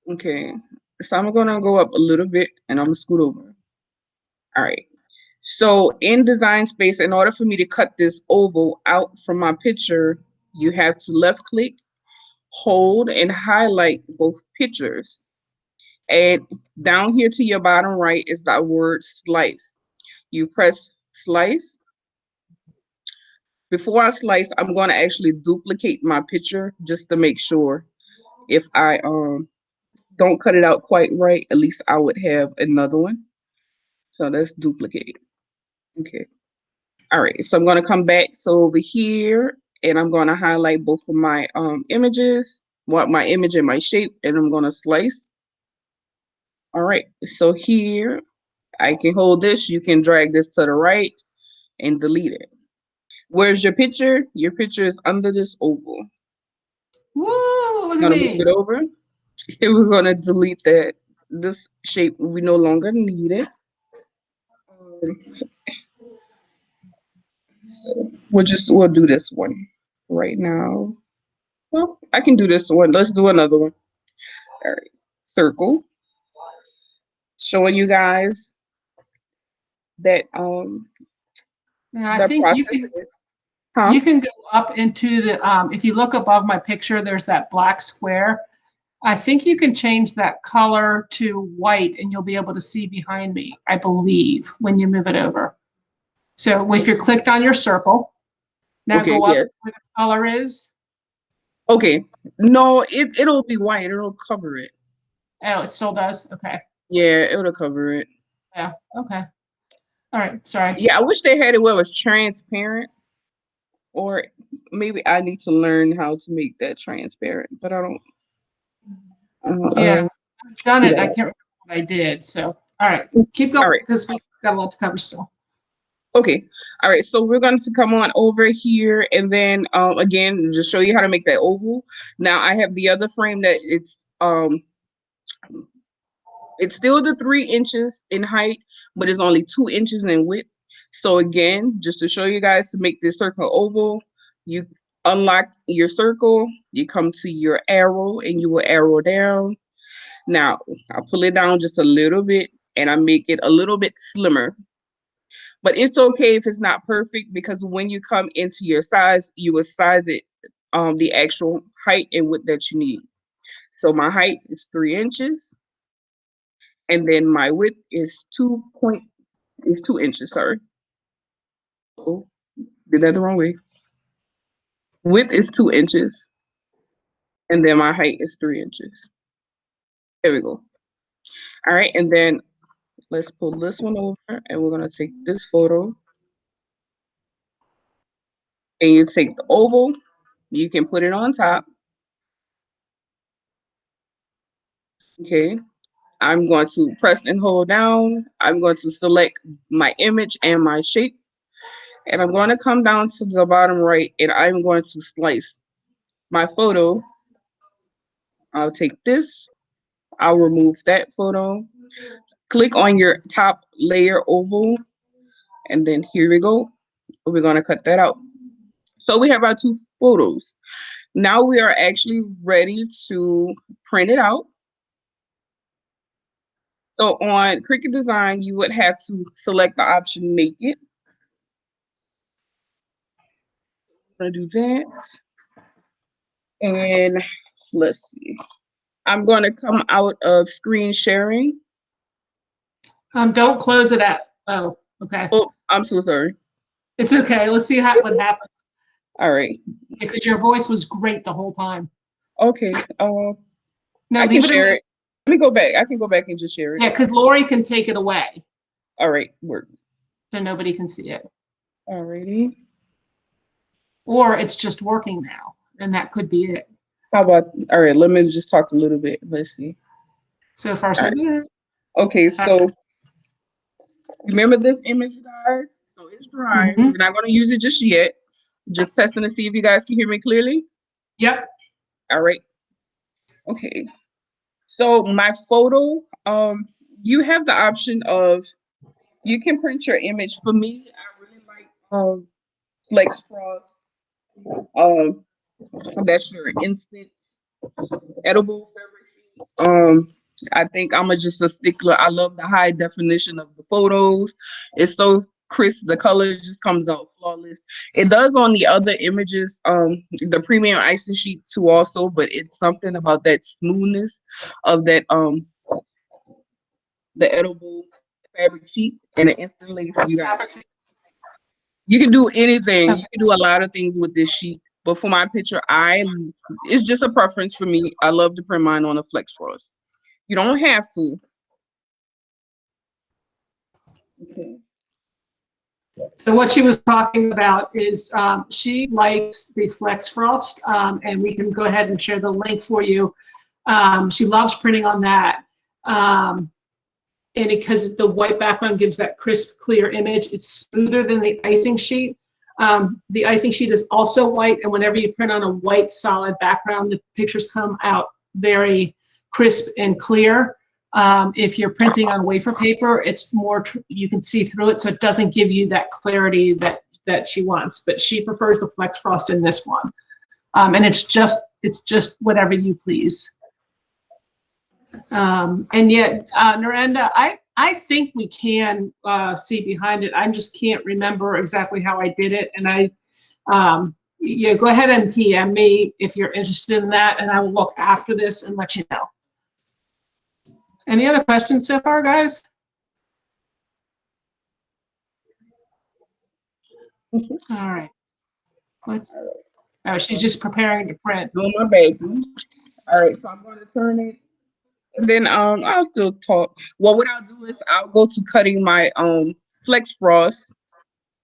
Okay, so I'm gonna go up a little bit and I'm gonna scoot over. All right. So in design space, in order for me to cut this oval out from my picture, you have to left click, hold, and highlight both pictures. And down here to your bottom right is that word slice. You press slice. Before I slice, I'm going to actually duplicate my picture just to make sure if I don't cut it out quite right, at least I would have another one. So let's duplicate. Okay. All right, so I'm gonna come back so over here and I'm gonna highlight both of my images, what my image and my shape, and I'm gonna slice. All right, so here I can hold this, you can drag this to the right and delete it. Where's your picture? Your picture is under this oval. Woo, look I'm at gonna move me. it over and we're gonna delete that. This shape, we no longer need it. So we'll do this one right now. Well, I can do this one. Let's do another one. All right. Circle. Showing you guys that Now, I the think process is, huh? you can go up into the if you look above my picture, there's that black square. I think you can change that color to white and you'll be able to see behind me, I believe, when you move it over. So if you're clicked on your circle, now Okay, go up yes. where the color is. Okay. No, it'll be white. It'll cover it. Oh, it still does? Okay. Yeah, it'll cover it. Yeah. Okay. All right. Sorry. Yeah, I wish they had it where it was transparent, or maybe I need to learn how to make that transparent, but I don't Yeah. I've done figure it. that I out. can't remember what I did. So, all right. Keep going All right. because we got a lot to cover still. Okay. All right. So we're going to come on over here and then again just show you how to make that oval. Now I have the other frame that it's still the 3 inches in height, but it's only 2 inches in width. So again, just to show you guys to make this circle oval, you unlock your circle, you come to your arrow and you will arrow down. Now I'll pull it down just a little bit and I make it a little bit slimmer. But it's okay if it's not perfect because when you come into your size, you will size it the actual height and width that you need. So my height is 3 inches and then my width is 2 inches, sorry. Oh, did that the wrong way. Width is 2 inches, and then my height is 3 inches. There we go. All right, and then let's pull this one over, and we're gonna take this photo, and you take the oval. You can put it on top. Okay. I'm going to press and hold down. I'm going to select my image and my shape, and I'm going to come down to the bottom right, and I'm going to slice my photo. I'll take this. I'll remove that photo. Click on your top layer oval, and then here we go. We're gonna cut that out. So we have our two photos. Now we are actually ready to print it out. So on Cricut Design, you would have to select the option Naked. I'm gonna do that. And let's see. I'm gonna come out of screen sharing. Don't close it at. Oh, okay. Oh, I'm so sorry. It's okay. Let's see what happens. All right. Because your voice was great the whole time. Okay. No, I can leave it in share the it. me go back. I can go back and just share it. Yeah, because Lori can take it away All right, work. so nobody can see it. Alrighty. Or it's just working now, and that could be it. How about, all right, let me just talk a little bit. Let's see. So far, All so right. good. Okay, so remember this image, guys? So it's dry. Mm-hmm. We're not going to use it just yet. Just testing to see if you guys can hear me clearly. Yep. All right. Okay. So my photo, you have the option of you can print your image. For me, I really like Flex Frost. Um, that's your instant edible beverage. I think I'm just a stickler. I love the high definition of the photos. It's so crisp. The color just comes out flawless. It does on the other images, the premium icing sheet too also, but it's something about that smoothness of that the edible fabric sheet and it instantly you got you can do anything. You can do a lot of things with this sheet. But for my picture, it's just a preference for me. I love to print mine on a Flex Frost. You don't have to. Okay. So what she was talking about is she likes the Flex Frost, and we can go ahead and share the link for you. She loves printing on that. And because the white background gives that crisp, clear image, it's smoother than the icing sheet. The icing sheet is also white, and whenever you print on a white solid background, the pictures come out very crisp and clear. If you're printing on wafer paper, it's more, you can see through it, so it doesn't give you that clarity that she wants. But she prefers the Flex Frost in this one, and it's just whatever you please. And yet, Narendra, I think we can see behind it. I just can't remember exactly how I did it. And yeah, go ahead and PM me if you're interested in that, and I will look after this and let you know. Any other questions so far, guys? All right. What? Oh, she's just preparing to print. Doing my baby. All right, so I'm going to turn it. And then I'll still talk. Well, what I'll do is I'll go to cutting my Flex Frost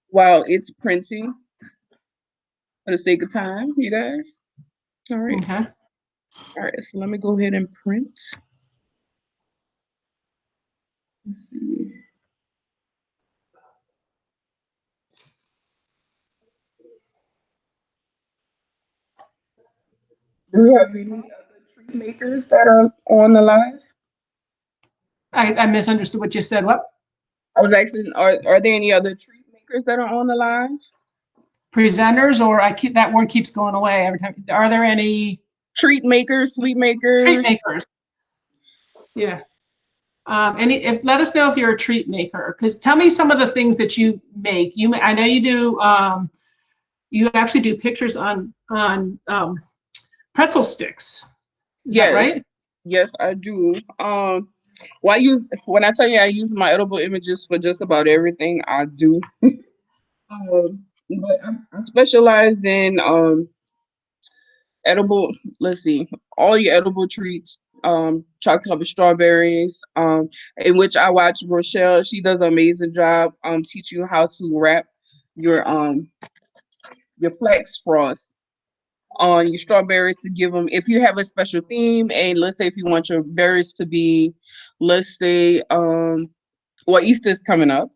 while it's printing for the sake of time, you guys. All right. Okay. All right, so let me go ahead and print. Let's see. Do you have any other treat makers that are on the line? I misunderstood what you said. What? I was asking, are there any other treat makers that are on the line? Presenters, or that word keeps going away every time. Are there any Treat makers, sweet treat makers? makers? Yeah. If let us know if you're a treat maker, because tell me some of the things that you make. I know you do. You actually do pictures on pretzel sticks. Is that Yes, right? yes, I do. Well, when I tell you I use my edible images for just about everything, I do. But I specialize in edible. Let's see, all your edible treats. Chocolate covered strawberries. In which I watch Rochelle. She does an amazing job. Teach you how to wrap your your Flex Frost on your strawberries to give them if you have a special theme, and let's say if you want your berries to be, let's say well, Easter's coming up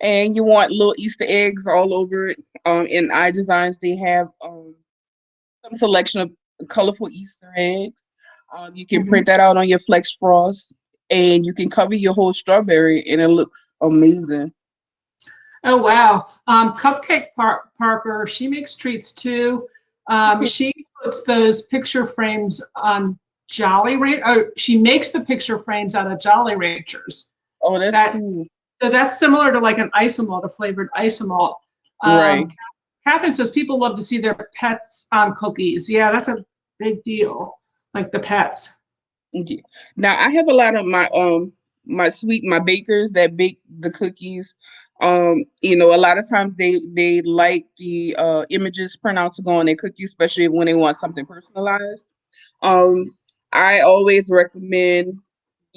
and you want little Easter eggs all over it. In iDesigns they have some selection of colorful Easter eggs. You can Mm-hmm. print that out on your Flex Frost and you can cover your whole strawberry and it looks amazing. Oh wow. Cupcake Parker, she makes treats too. She puts those picture frames on Jolly Rancher. Oh, she makes the picture frames out of Jolly Ranchers. Oh, that's That cool. So that's similar to like an isomalt, a flavored isomalt. Right. Catherine says people love to see their pets on cookies. Yeah, that's a big deal. Like the pets. Okay. Now I have a lot of my bakers that bake the cookies. A lot of times they like the images print out to go on their cookies, especially when they want something personalized. Um, I always recommend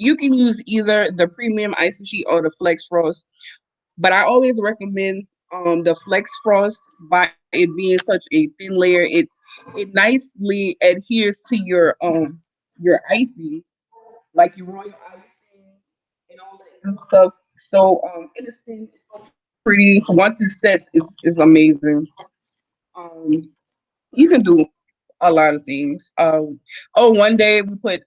you can use either the premium icing sheet or the flex frost, but I always recommend the flex frost by it being such a thin layer. It nicely adheres to your icing, like your royal icing and all that good stuff. So it is thin, it's so pretty. Once it sets, it's amazing. Um, you can do a lot of things. Oh, one day we put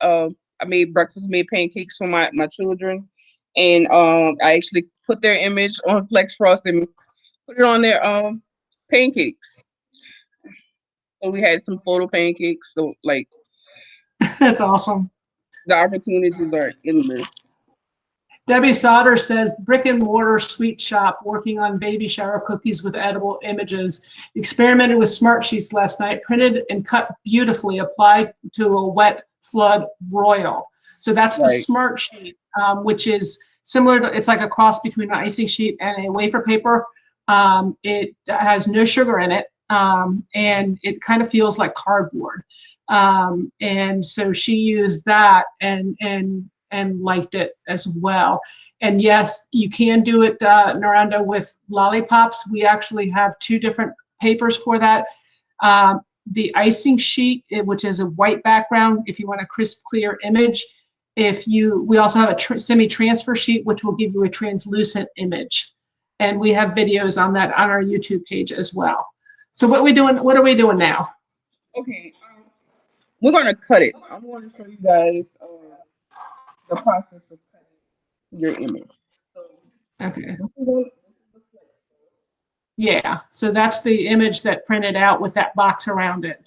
I made breakfast, made pancakes for my children, and I actually put their image on Flex Frost and put it on their pancakes. So we had some photo pancakes. So like That's awesome. the opportunities are endless. Debbie Sauter says brick and mortar sweet shop working on baby shower cookies with edible images. Experimented with smart sheets last night, printed and cut beautifully, applied to a wet flood royal. So that's the Right. smart sheet, which is similar to, it's like a cross between an icing sheet and a wafer paper. It has no sugar in it, and it kind of feels like cardboard. And so she used that and liked it as well. And yes, you can do it, Naranda, with lollipops. We actually have two different papers for that. The icing sheet, which is a white background, if you want a crisp, clear image. We also have a semi-transfer sheet, which will give you a translucent image. And we have videos on that on our YouTube page as well. So what are we doing now? Okay. We're gonna cut it. I'm going to show you guys the process of cutting your image. So Okay. this is the flex. Yeah, so that's the image that printed out with that box around it.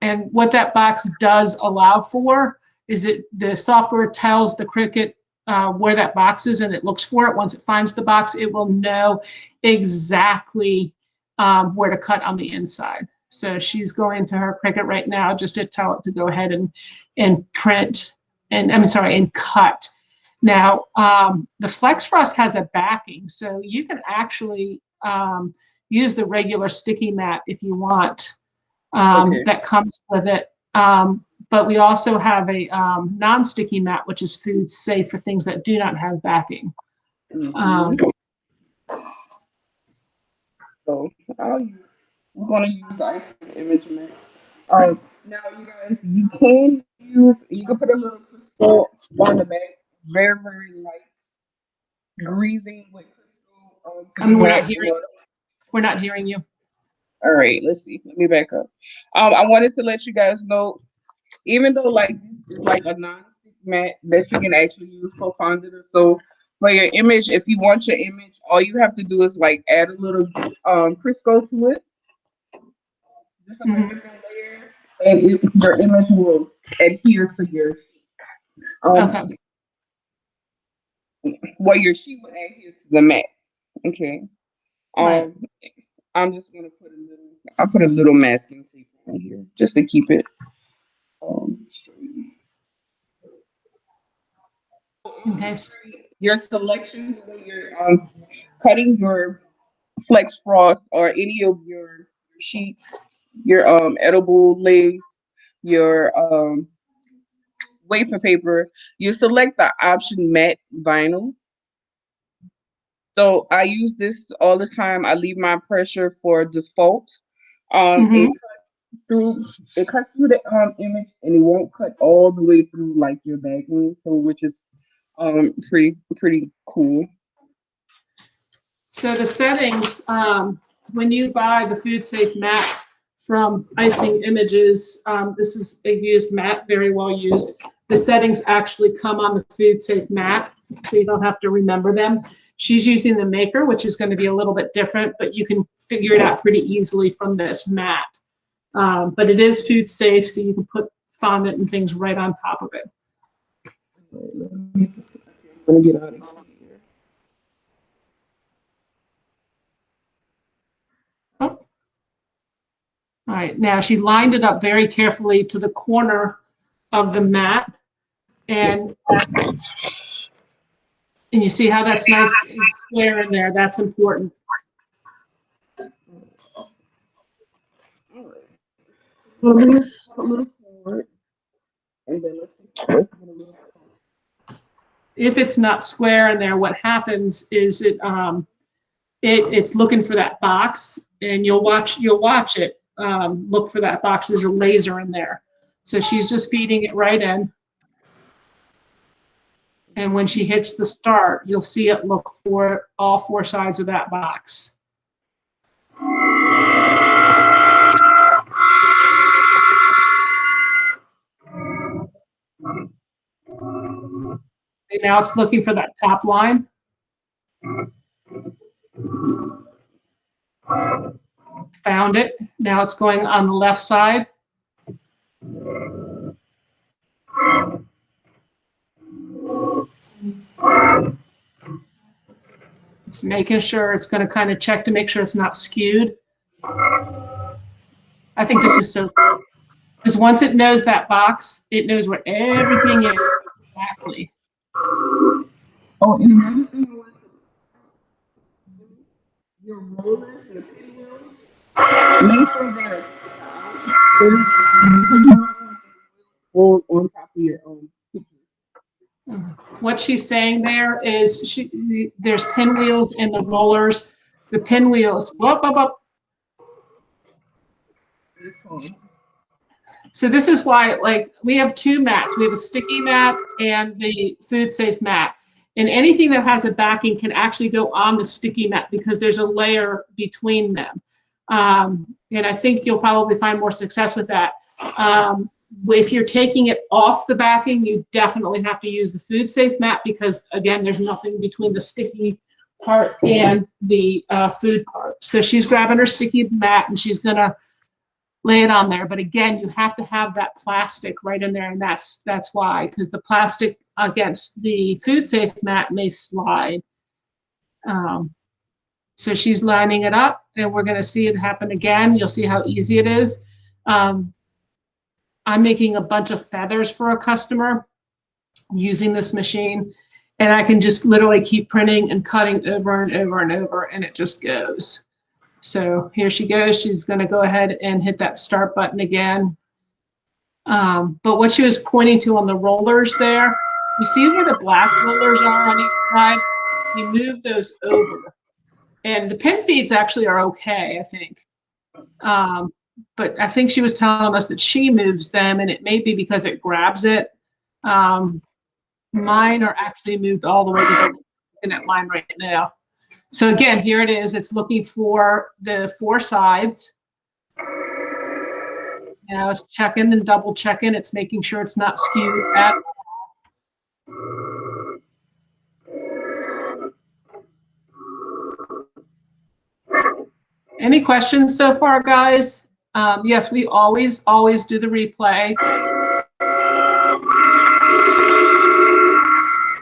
And what that box does allow for is the software tells the Cricut where that box is, and it looks for it. Once it finds the box, it will know exactly where to cut on the inside. So she's going to her Cricut right now just to tell it to go ahead and print, and I'm sorry, and cut. Now, the Flex Frost has a backing, so you can actually use the regular sticky mat if you want, Okay. that comes with it. But we also have a non-sticky mat, which is food safe for things that do not have backing. Mm-hmm. So we're gonna use the icing image mat. Now you guys, you can put a little crystal on the back, very light, greasing with crystal to I mean, give it that glow. we're not hearing you. All right, let's see. Let me back up. I wanted to let you guys know, even though like this is like a non-stick mat that you can actually use for fondant or so for your image, if you want your image, all you have to do is like add a little Crisco to it, just like a Mhm. different layer, and your image will adhere to your um Okay, well your sheet would adhere to the mat. Okay. right. Um I'm just gonna put a little masking tape on here just to keep it straight. Okay. Your selections when you're cutting your flex frost or any of your sheets, your edible legs, your wafer paper, you select the option matte vinyl. So I use this all the time. I leave my pressure for default. Hmm. It through it cuts through the image and it won't cut all the way through like your backing, so which is pretty cool. So the settings, when you buy the food safe mat from Icing Images, this is a used mat, very well used. The settings actually come on the food safe mat, so you don't have to remember them. She's using the maker, which is going to be a little bit different, but you can figure it out pretty easily from this mat. But it is food safe, so you can put fondant and things right on top of it. Let me get out of here. Oh, all right, now she lined it up very carefully to the corner of the mat, and you see how that's nice and square in there. That's important. All right. A little forward. And then let's get a little. If it's not square in there, what happens is it's looking for that box, and you'll watch it look for that box. There's a laser in there, so she's just feeding it right in. And when she hits the start, you'll see it look for all four sides of that box. And now it's looking for that top line. Found it. Now it's going on the left side. Just making sure it's going to kind of check to make sure it's not skewed. I think this is so cool. Because once it knows that box, it knows where everything is exactly. Oh, and another thing was your rollers and the pinwheels. Make sure they're rolled on top of your picture. What she's saying there is there's pinwheels in the rollers. The pinwheels, whoop, whoop, whoop. So this is why, like, we have two mats. We have a sticky mat and the food safe mat. And anything that has a backing can actually go on the sticky mat because there's a layer between them. And I think you'll probably find more success with that. If you're taking it off the backing, you definitely have to use the food safe mat because, again, there's nothing between the sticky part and the food part. So she's grabbing her sticky mat and she's going to lay it on there. But again, you have to have that plastic right in there, and that's why, because the plastic against the food safe mat may slide. So she's lining it up, and we're going to see it happen again. You'll see how easy it is. I'm making a bunch of feathers for a customer using this machine, and I can just literally keep printing and cutting over and over and over, and it just goes. So here she goes. She's going to go ahead and hit that start button again. But what she was pointing to on the rollers there, you see where the black rollers are on each side? You move those over. And the pin feeds actually are okay, I think. But I think she was telling us that she moves them, and it may be because it grabs it. Mine are actually moved all the way to the looking at mine right now. So again, here it is. It's looking for the four sides. Now it's checking and double checking. It's making sure it's not skewed at all. Any questions so far, guys? Yes, we always do the replay.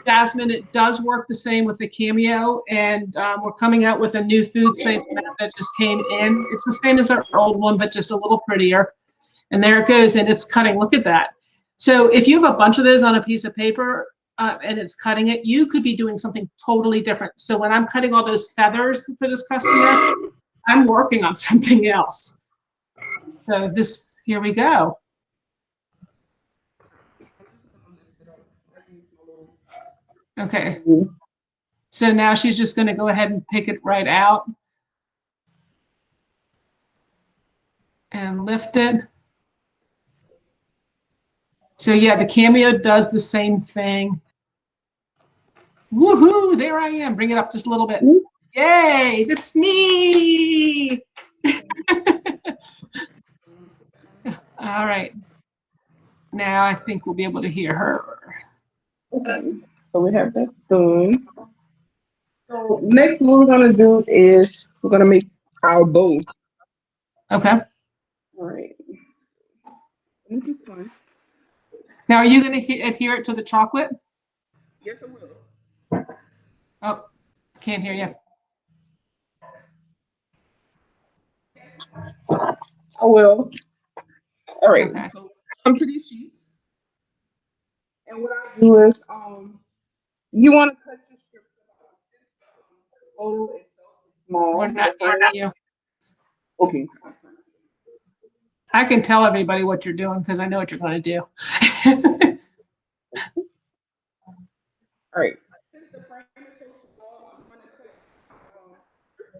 Jasmine, it does work the same with the Cameo, and we're coming out with a new food safe mat that just came in. It's the same as our old one, but just a little prettier. And there it goes, and it's cutting. Look at that. So if you have a bunch of those on a piece of paper and it's cutting it, you could be doing something totally different. So when I'm cutting all those feathers for this customer, I'm working on something else. So here we go. Okay. So now she's just going to go ahead and pick it right out and lift it. So yeah, the Cameo does the same thing. Woohoo, there I am. Bring it up just a little bit. Yay, that's me. All right. Now I think we'll be able to hear her. Okay, so we have that done. So next what we're gonna do is we're gonna make our bow. Okay. All right. This is fun. Now, are you going to adhere it to the chocolate? Yes, I will. Oh, can't hear you. I will. All right. Okay. So come to these sheets, and what I do is you want to cut your strips about photo itself is small. We're not hearing you. Okay. I can tell everybody what you're doing because I know what you're going to do. All right.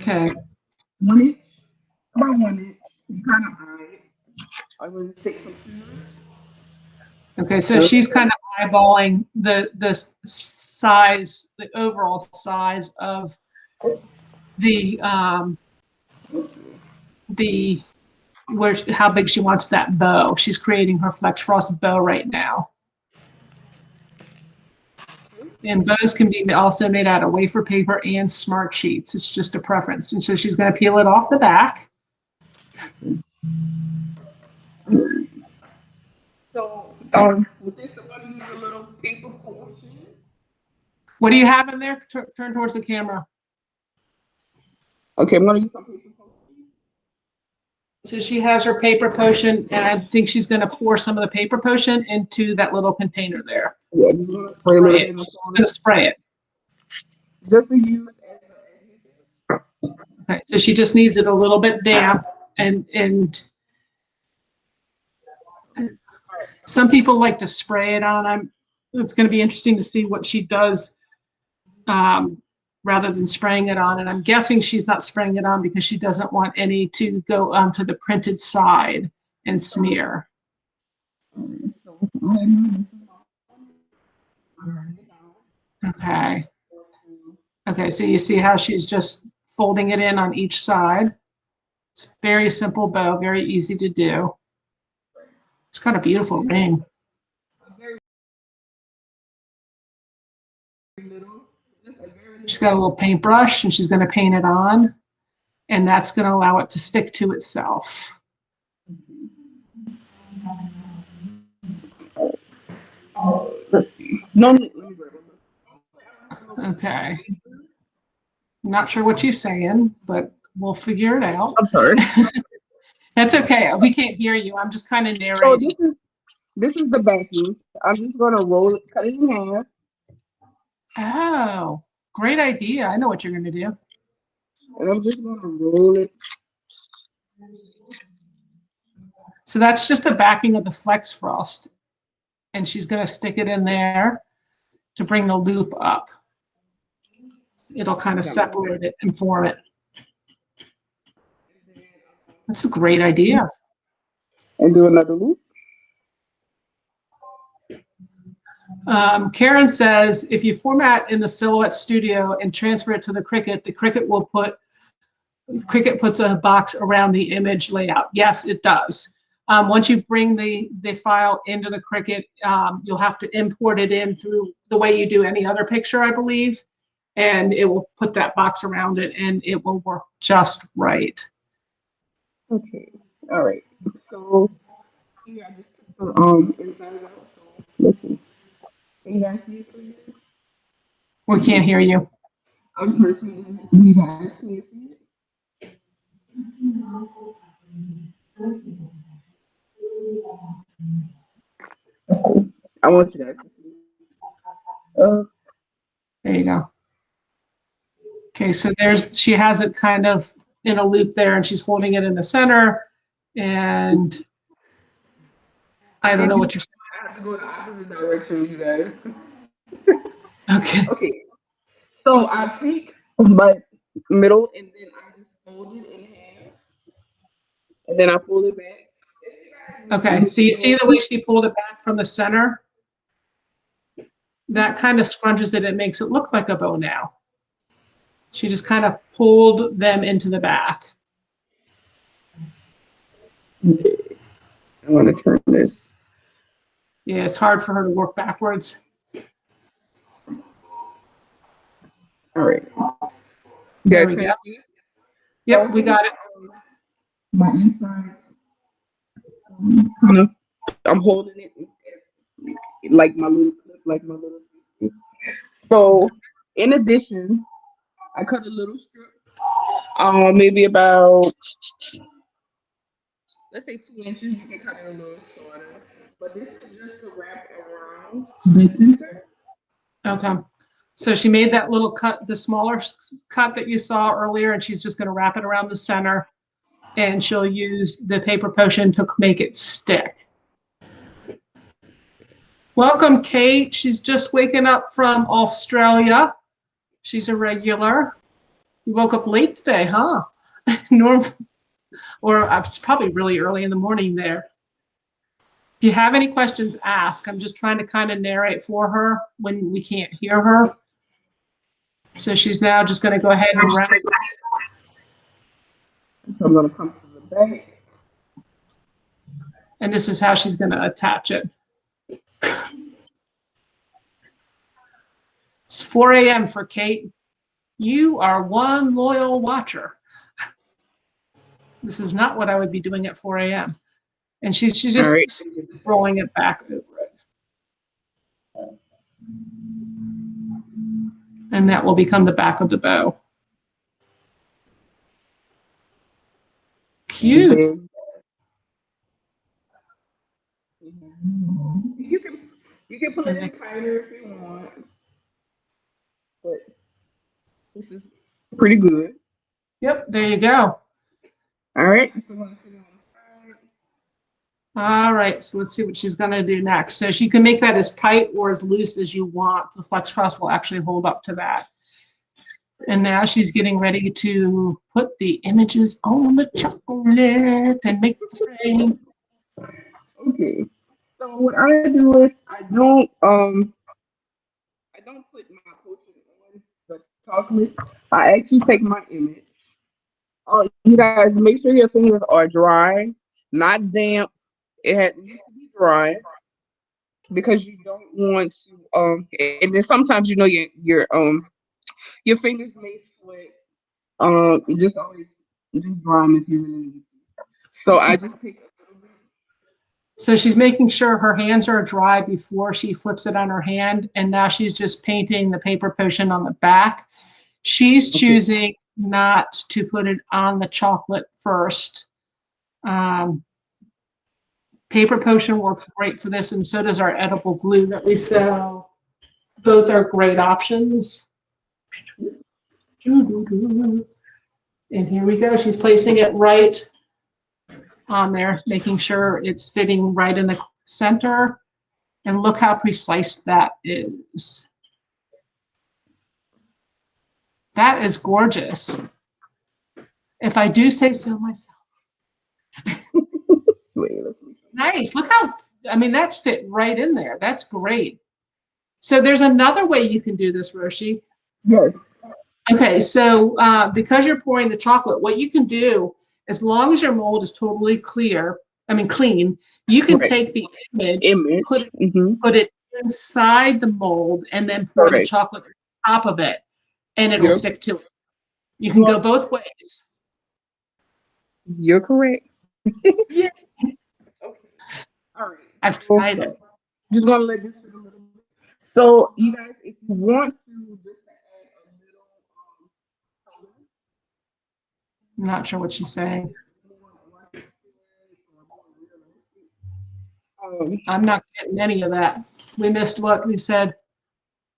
Okay. 1 inch, about 1 inch. You kind of eye it. I'm going to take some scissors. Okay, so she's kind of eyeballing the size, the overall size of the where how big she wants that bow. She's creating her Flex Frost bow right now. And bows can be also made out of wafer paper and smart sheets. It's just a preference. And so she's going to peel it off the back. So, with this, I'm going to use a little paper portion. What do you have in there? Turn towards the camera. Okay, I'm going to use some paper potion. So she has her paper potion, and I think she's going to pour some of the paper potion into that little container there. Yeah, just going to spray a little bit. She's going to spray it. Just to use as a Okay, so she just needs it a little bit damp, and some people like to spray it on. It's going to be interesting to see what she does rather than spraying it on. And I'm guessing she's not spraying it on because she doesn't want any to go onto the printed side and smear. Okay. Okay, so you see how she's just folding it in on each side. It's a very simple bow, very easy to do. It's got a beautiful ring. She's got a little paintbrush and she's going to paint it on, and that's going to allow it to stick to itself. Let's see. No. Okay. Not sure what she's saying, but we'll figure it out. I'm sorry. That's okay. We can't hear you. I'm just kind of narrating. So this is the backing. I'm just gonna roll it, cut it in half. Oh, great idea. I know what you're going to do. And I'm just gonna roll it. So that's just the backing of the Flex Frost. And she's going to stick it in there to bring the loop up. It'll kind of separate it and form it. That's a great idea. And do another loop. Karen says, if you format in the Silhouette Studio and transfer it to the Cricut, the Cricut puts a box around the image layout. Yes, it does. Once you bring the file into the Cricut, you'll have to import it in through the way you do any other picture, I believe, and it will put that box around it and it will work just right. Okay, all right. So here I just put the inside out. So let's see. Can you guys see it, please? We can't hear you. I'm just gonna see. Do you guys can you see it? I want you guys to see it. There you go. Okay, so she has it kind of in a loop there and she's holding it in the center. And I don't know what you're saying. I have to go in the opposite direction, you guys. Okay. Okay. So I take my middle and then I just fold it in half. And then I fold it back. Okay, so you see the way she pulled it back from the center? That kind of scrunches it and makes it look like a bow now. She just kind of pulled them into the back. I want to turn this. Yeah, it's hard for her to work backwards. All right. You There guys we can go. see it? Yep, we got it. My insides. Kind of, I'm holding it like my little clip. So, in addition, I cut a little strip, maybe about, let's say 2 inches. You can cut it a little shorter, but this is just to wrap around the center. Okay. So she made that little cut, the smaller cut that you saw earlier, and she's just going to wrap it around the center, and she'll use the paper potion to make it stick. Welcome, Kate. She's just waking up from Australia. She's a regular. You woke up late today, huh? Or it's probably really early in the morning there. If you have any questions, ask. I'm just trying to kind of narrate for her when we can't hear her. So she's now just going to go ahead and wrap. So I'm going to come to the back. And this is how she's going to attach it. It's 4 a.m. for Kate. You are one loyal watcher. This is not what I would be doing at 4 a.m. And she's just rolling it back over it. And that will become the back of the bow. Cute. You can put it in tighter if you want. But this is pretty good. Yep, there you go. All right. All right, so let's see what she's going to do next. So she can make that as tight or as loose as you want. The flex cross will actually hold up to that. And now she's getting ready to put the images on the chocolate and make the frame. Okay. So what I do is I don't put my potion on the chocolate. I actually take my image. Oh, you guys, make sure your fingers are dry, not damp. It needs to be dry because you don't want to and then sometimes your fingers may sweat. Just dry them if you really need to. So I just take a little bit. So she's making sure her hands are dry before she flips it on her hand, and now she's just painting the paper potion on the back. She's choosing not to put it on the chocolate first. Paper potion works great for this, and so does our edible glue that we sell. Both are great options. And here we go. She's placing it right on there, making sure it's fitting right in the center. And look how precise that is. That is gorgeous, if I do say so myself. Nice. Look how, that's fit right in there. That's great. So there's another way you can do this, Roshi. Yes. Okay, so because you're pouring the chocolate, what you can do, as long as your mold is totally clean, you can take the image. Put it inside the mold, and then pour the chocolate on top of it, and it'll stick to it. You can go both ways. You're correct. Yeah. Okay. All right. I've tried it. Just gonna let this sit a little bit. So you guys, if you want to just add a little color. I'm not sure what she's saying. I'm not getting any of that. We missed what we said.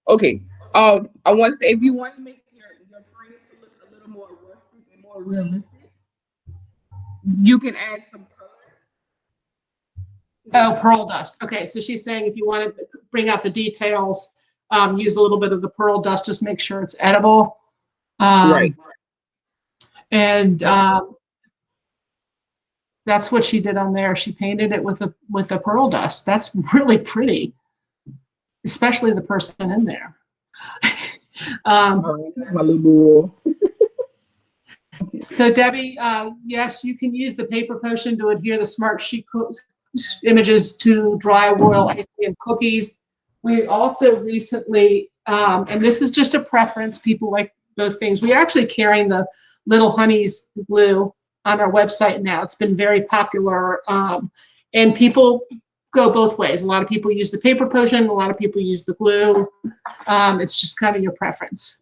Okay. I want to say, if you want to make your frame look a little more rustic and more realistic, you can add some color. Oh, pearl dust. Okay, so she's saying if you want to bring out the details, use a little bit of the pearl dust, just make sure it's edible. Right. And that's what she did on there. She painted it with the pearl dust. That's really pretty, especially the person in there. My little boy. So Debbie, yes, you can use the paper potion to adhere the smart sheet images to dry royal icing and cookies. We also recently, and this is just a preference, people like both things. We're actually carrying the Little Honeys glue on our website now. It's been very popular, and people go both ways. A lot of people use the paper potion, a lot of people use the glue. It's just kind of your preference.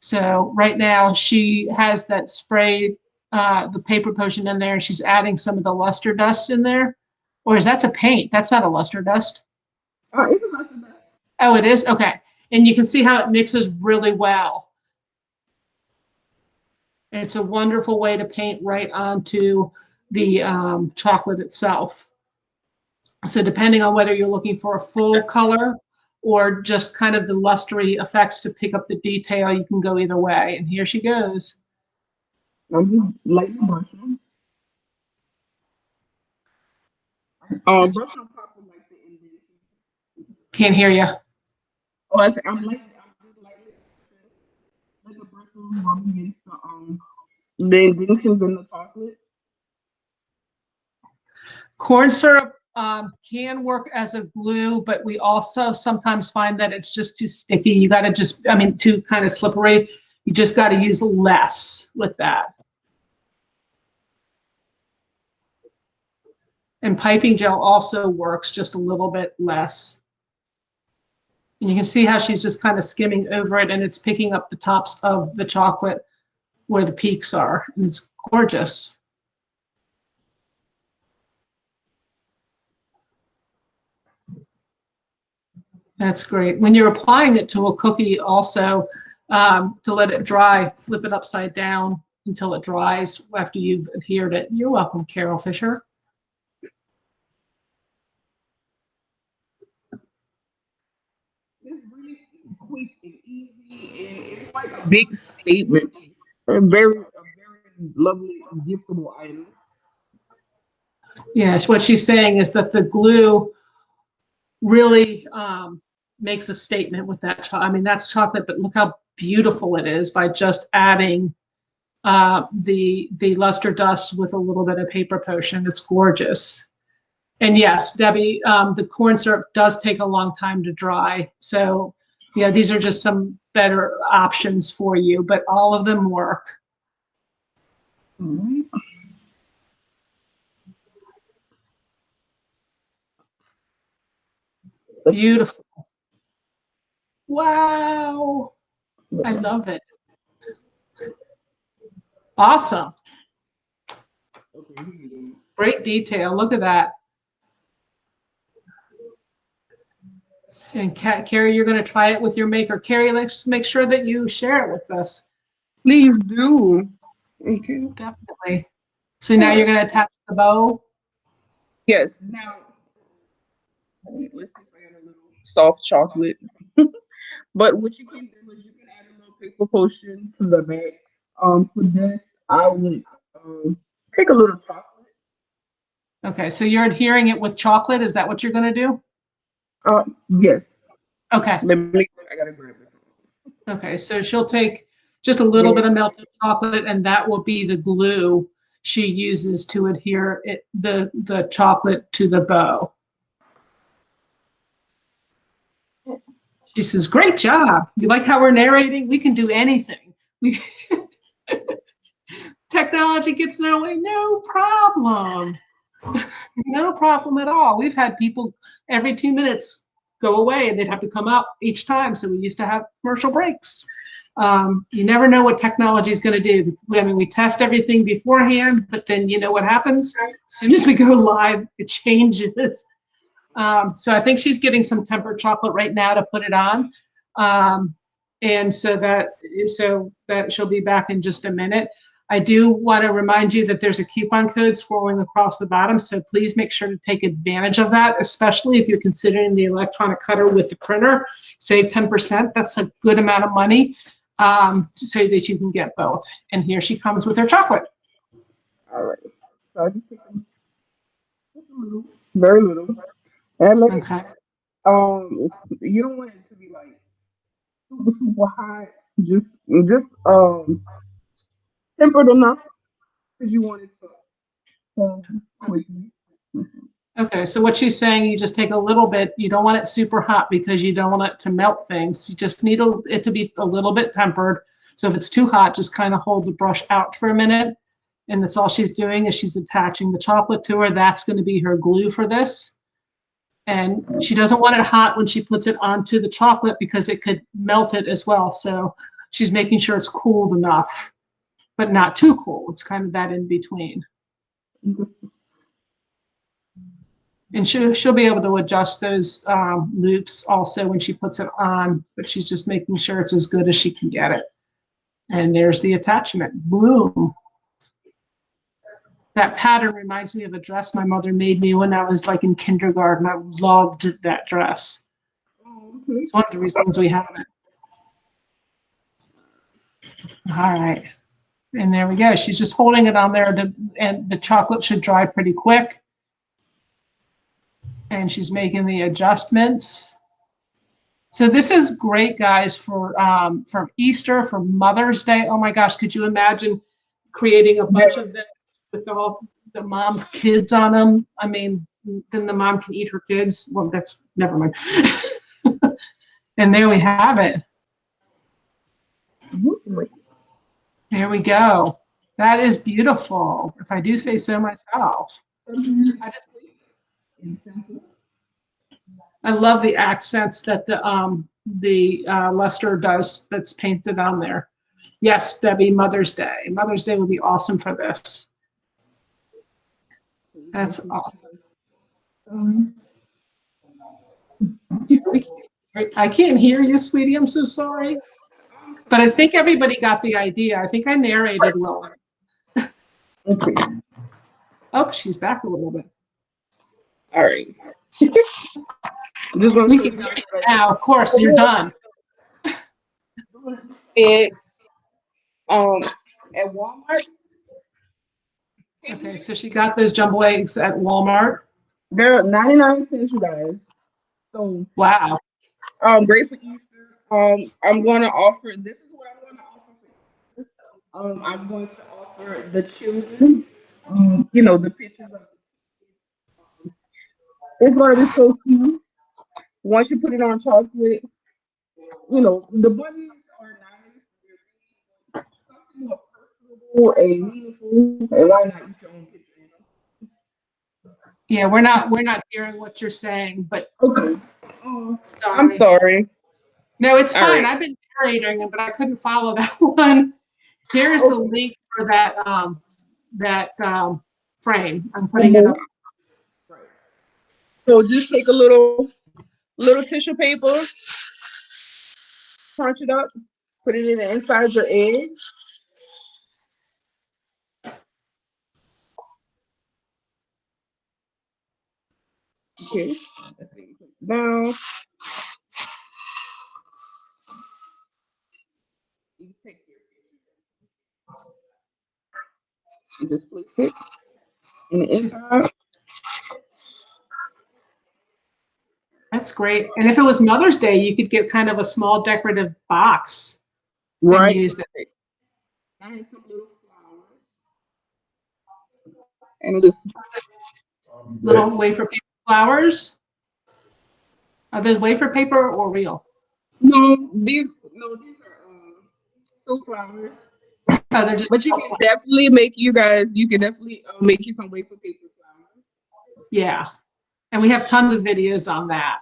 So right now she has that sprayed, the paper potion in there, and she's adding some of the luster dust in there. Or is that a paint? That's not a luster dust. It's a luster dust. Oh, it is? Okay. And you can see how it mixes really well. It's a wonderful way to paint right onto the chocolate itself. So depending on whether you're looking for a full color or just kind of the lustery effects to pick up the detail, you can go either way. And here she goes. I'm just lightly brushing. Brush on top of like the indentation. Can't hear you. Oh, I'm just lightly like a brush on rub against the indentions in the chocolate. Corn syrup can work as a glue, but we also sometimes find that it's just too sticky. You got to just, I mean, too kind of slippery. You just got to use less with that. And piping gel also works just a little bit less. And you can see how she's just kind of skimming over it and it's picking up the tops of the chocolate where the peaks are. And it's gorgeous. That's great. When you're applying it to a cookie also, to let it dry, flip it upside down until it dries after you've adhered it. You're welcome, Carol Fisher. It's really quick and easy, and it's like a big statement. A very lovely, giftable item. Yeah, what she's saying is that the glue really makes a statement with that. I mean, that's chocolate, but look how beautiful it is by just adding the luster dust with a little bit of paper potion. It's gorgeous. And yes, Debbie, the corn syrup does take a long time to dry. So, yeah, these are just some better options for you, but all of them work. Mhm. Beautiful. Wow. I love it. Awesome. Okay, here you Great detail. Look at that. And Carrie, you're going to try it with your maker. Carrie, let's make sure that you share it with us. Please do. Okay. Definitely. So now you're going to attach the bow. Yes. Now, let's see if I got a little soft chocolate. But what you can do is you can add a little paper potion to the back. For this, I would take a little chocolate. Okay, so you're adhering it with chocolate. Is that what you're going to do? Yes. Okay. Let me. I gotta grab it. Okay, so she'll take just a little Yeah. bit of melted chocolate, and that will be the glue she uses to adhere the chocolate to the bow. She says, "Great job! You like how we're narrating? We can do anything. We technology gets in our way, no problem, no problem at all. We've had people every 2 minutes go away, and they'd have to come out each time. So we used to have commercial breaks." You never know what technology is going to do. I mean, we test everything beforehand, but then you know what happens? As soon as we go live, it changes. So I think she's getting some tempered chocolate right now to put it on. And so that she'll be back in just a minute. I do want to remind you that there's a coupon code scrolling across the bottom, so please make sure to take advantage of that, especially if you're considering the electronic cutter with the printer. Save 10%. That's a good amount of money, so that you can get both. And here she comes with her chocolate. All right. So I just take just a little, very little, and let it. Okay. You don't want it to be like super hot. Just tempered enough because you want it to fold quickly. Listen. Okay, so what she's saying, you just take a little bit. You don't want it super hot because you don't want it to melt things. You just need it to be a little bit tempered. So if it's too hot, just kind of hold the brush out for a minute. And that's all she's doing is she's attaching the chocolate to her. That's going to be her glue for this. And she doesn't want it hot when she puts it onto the chocolate because it could melt it as well. So she's making sure it's cooled enough, but not too cool. It's kind of that in between. And she'll be able to adjust those loops also when she puts it on, but she's just making sure it's as good as she can get it. And there's the attachment. Boom. That pattern reminds me of a dress my mother made me when I was like in kindergarten. I loved that dress. It's one of the reasons we have it. All right. And there we go. She's just holding it on there, and the chocolate should dry pretty quick. And she's making the adjustments. So this is great, guys, for Easter, for Mother's Day. Oh my gosh, could you imagine creating a bunch of them with all the mom's kids on them? I mean, then the mom can eat her kids. Well, that's never mind. And there we have it. There we go. That is beautiful, if I do say so myself. I love the accents that the Lester does that's painted on there. Yes, Debbie, Mother's Day. Mother's Day would be awesome for this. That's awesome. I can't hear you, sweetie. I'm so sorry. But I think everybody got the idea. I think I narrated well. Okay. Oh, she's back a little bit. All right. We can hear you now. Of course, you're done. It's at Walmart. Okay, so she got those jumbo eggs at Walmart. They're 99 cents, you guys. So wow. Great for Easter. I'm gonna offer. This is what I'm gonna offer. I'm going to offer the children. The pictures of. It's gonna be so cute. Once you put it on chocolate, the bunnies are nice. Something more personable and meaningful. And why not eat your own picture? Yeah, we're not hearing what you're saying, but okay. I'm sorry. No, it's fine. Right. I've been narrating it, but I couldn't follow that one. Here's the link for that frame. I'm putting it up. Right. So just take a little tissue paper, crunch it up, put it in the inside your egg. Okay. Now you take you just place it in the inside. That's great. And if it was Mother's Day, you could get kind of a small decorative box. Right. And use it. And some little flowers. And just little wafer paper flowers. Are those wafer paper or real? No, these are still flowers. Oh, they're just. But you can definitely make you make you some wafer paper flowers. Yeah, and we have tons of videos on that.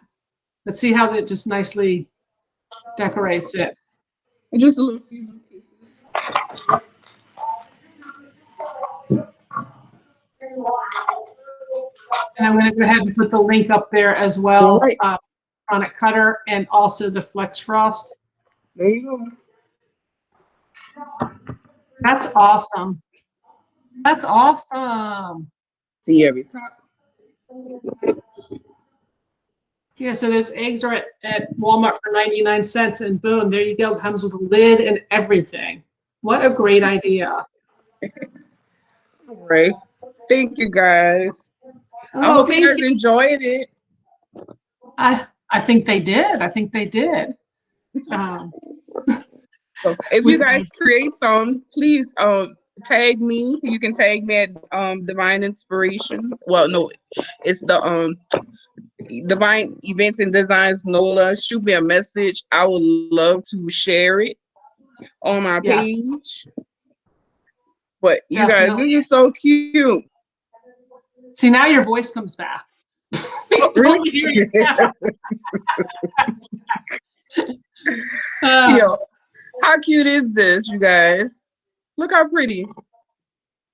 Let's see how that just nicely decorates it. And just a little few pieces. And I'm going to go ahead and put the link up there as well. Right. Electronic cutter and also the Flex Frost. There you go. That's awesome. That's awesome. See every top. Yeah, so those eggs are at Walmart for 99 cents, and boom, there you go. Comes with a lid and everything. What a great idea. All right. Thank you, guys. I hope you guys enjoyed it. I think they did. So if you guys create some, please tag me. You can tag me at Divine Inspirations. Well, no, it's the Divine Events and Designs NOLA. Shoot me a message. I would love to share it on my page. But you guys, this is so cute. See, now your voice comes back. Really? Yo, how cute is this, you guys? Look how pretty.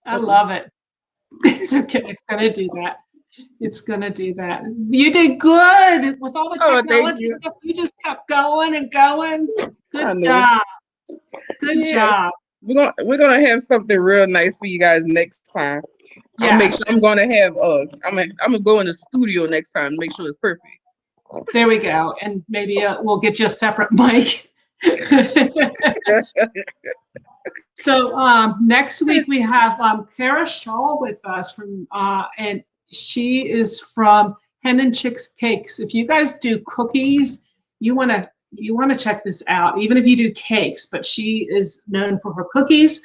I love it. It's okay. It's gonna do that. It's gonna do that. You did good with all the technology stuff. You just kept going and going. Good job. Good Yeah, job. we're gonna have something real nice for you guys next time. I'll make Yes. sure I'm gonna have I'm gonna go in the studio next time to make sure it's perfect. There we go. And maybe we'll get you a separate mic. So next week we have Kara Shaw with us and she is from Hen and Chicks Cakes. If you guys do cookies, you wanna check this out. Even if you do cakes, but she is known for her cookies.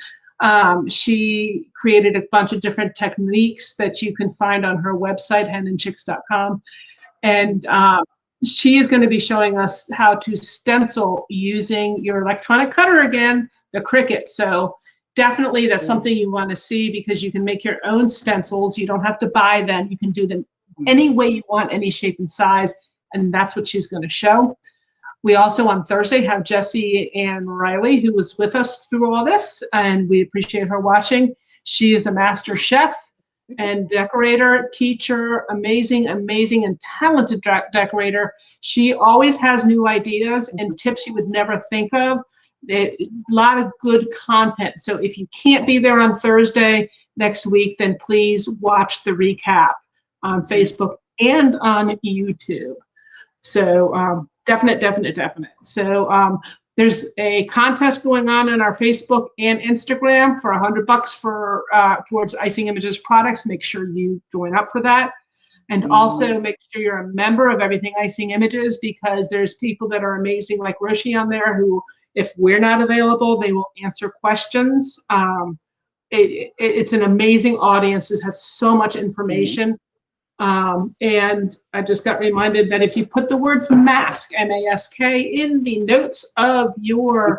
She created a bunch of different techniques that you can find on her website, henandchicks.com. And she is going to be showing us how to stencil using your electronic cutter again, the Cricut. So definitely that's something you want to see because you can make your own stencils. You don't have to buy them. You can do them any way you want, any shape and size. And that's what she's going to show. We also on Thursday have Jessie Ann Riley, who was with us through all this, and we appreciate her watching. She is a master chef and decorator, teacher, amazing, and talented decorator. She always has new ideas and tips you would never think of. A lot of good content. So if you can't be there on Thursday next week, then please watch the recap on Facebook and on YouTube. So definite. So there's a contest going on our Facebook and Instagram for $100 for towards Icing Images products. Make sure you join up for that. And also make sure you're a member of Everything Icing Images because there's people that are amazing like Roshi on there who, if we're not available, they will answer questions. It's an amazing audience. It has so much information. And I just got reminded that if you put the word mask, M-A-S-K, in the notes of your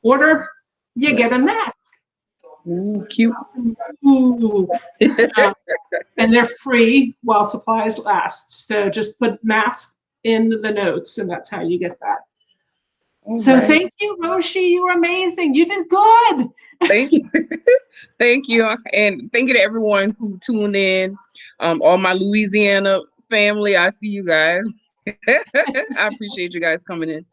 order, you get a mask. Cute. Ooh. And they're free while supplies last. So just put mask in the notes, and that's how you get that. So thank you, Roshi. You were amazing. You did good. Thank you. Thank you. And thank you to everyone who tuned in. All my Louisiana family, I see you guys. I appreciate you guys coming in.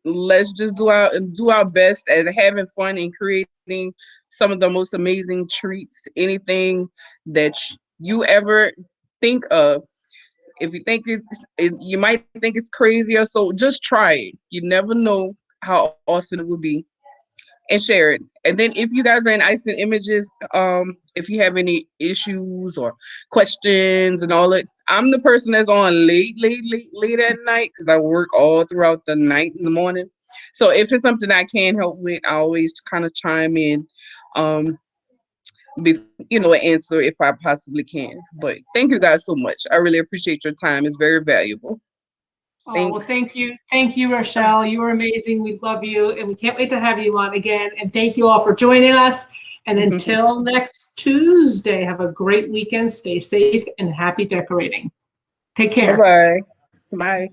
Let's just do our best at having fun and creating some of the most amazing treats, anything that you ever think of. If you think you might think it's crazy or so, just try it. You never know how awesome it would be. And share it. And then if you guys are in Icing Images, if you have any issues or questions and all that, I'm the person that's on late at night because I work all throughout the night and the morning. So if it's something I can help with, I always kind of chime in, answer if I possibly can. But thank you guys so much. I really appreciate your time. It's very valuable. Oh, well, thank you. Thank you, Rochelle. You were amazing. We love you. And we can't wait to have you on again. And thank you all for joining us. And until next Tuesday, have a great weekend. Stay safe and happy decorating. Take care. Bye-bye. Bye.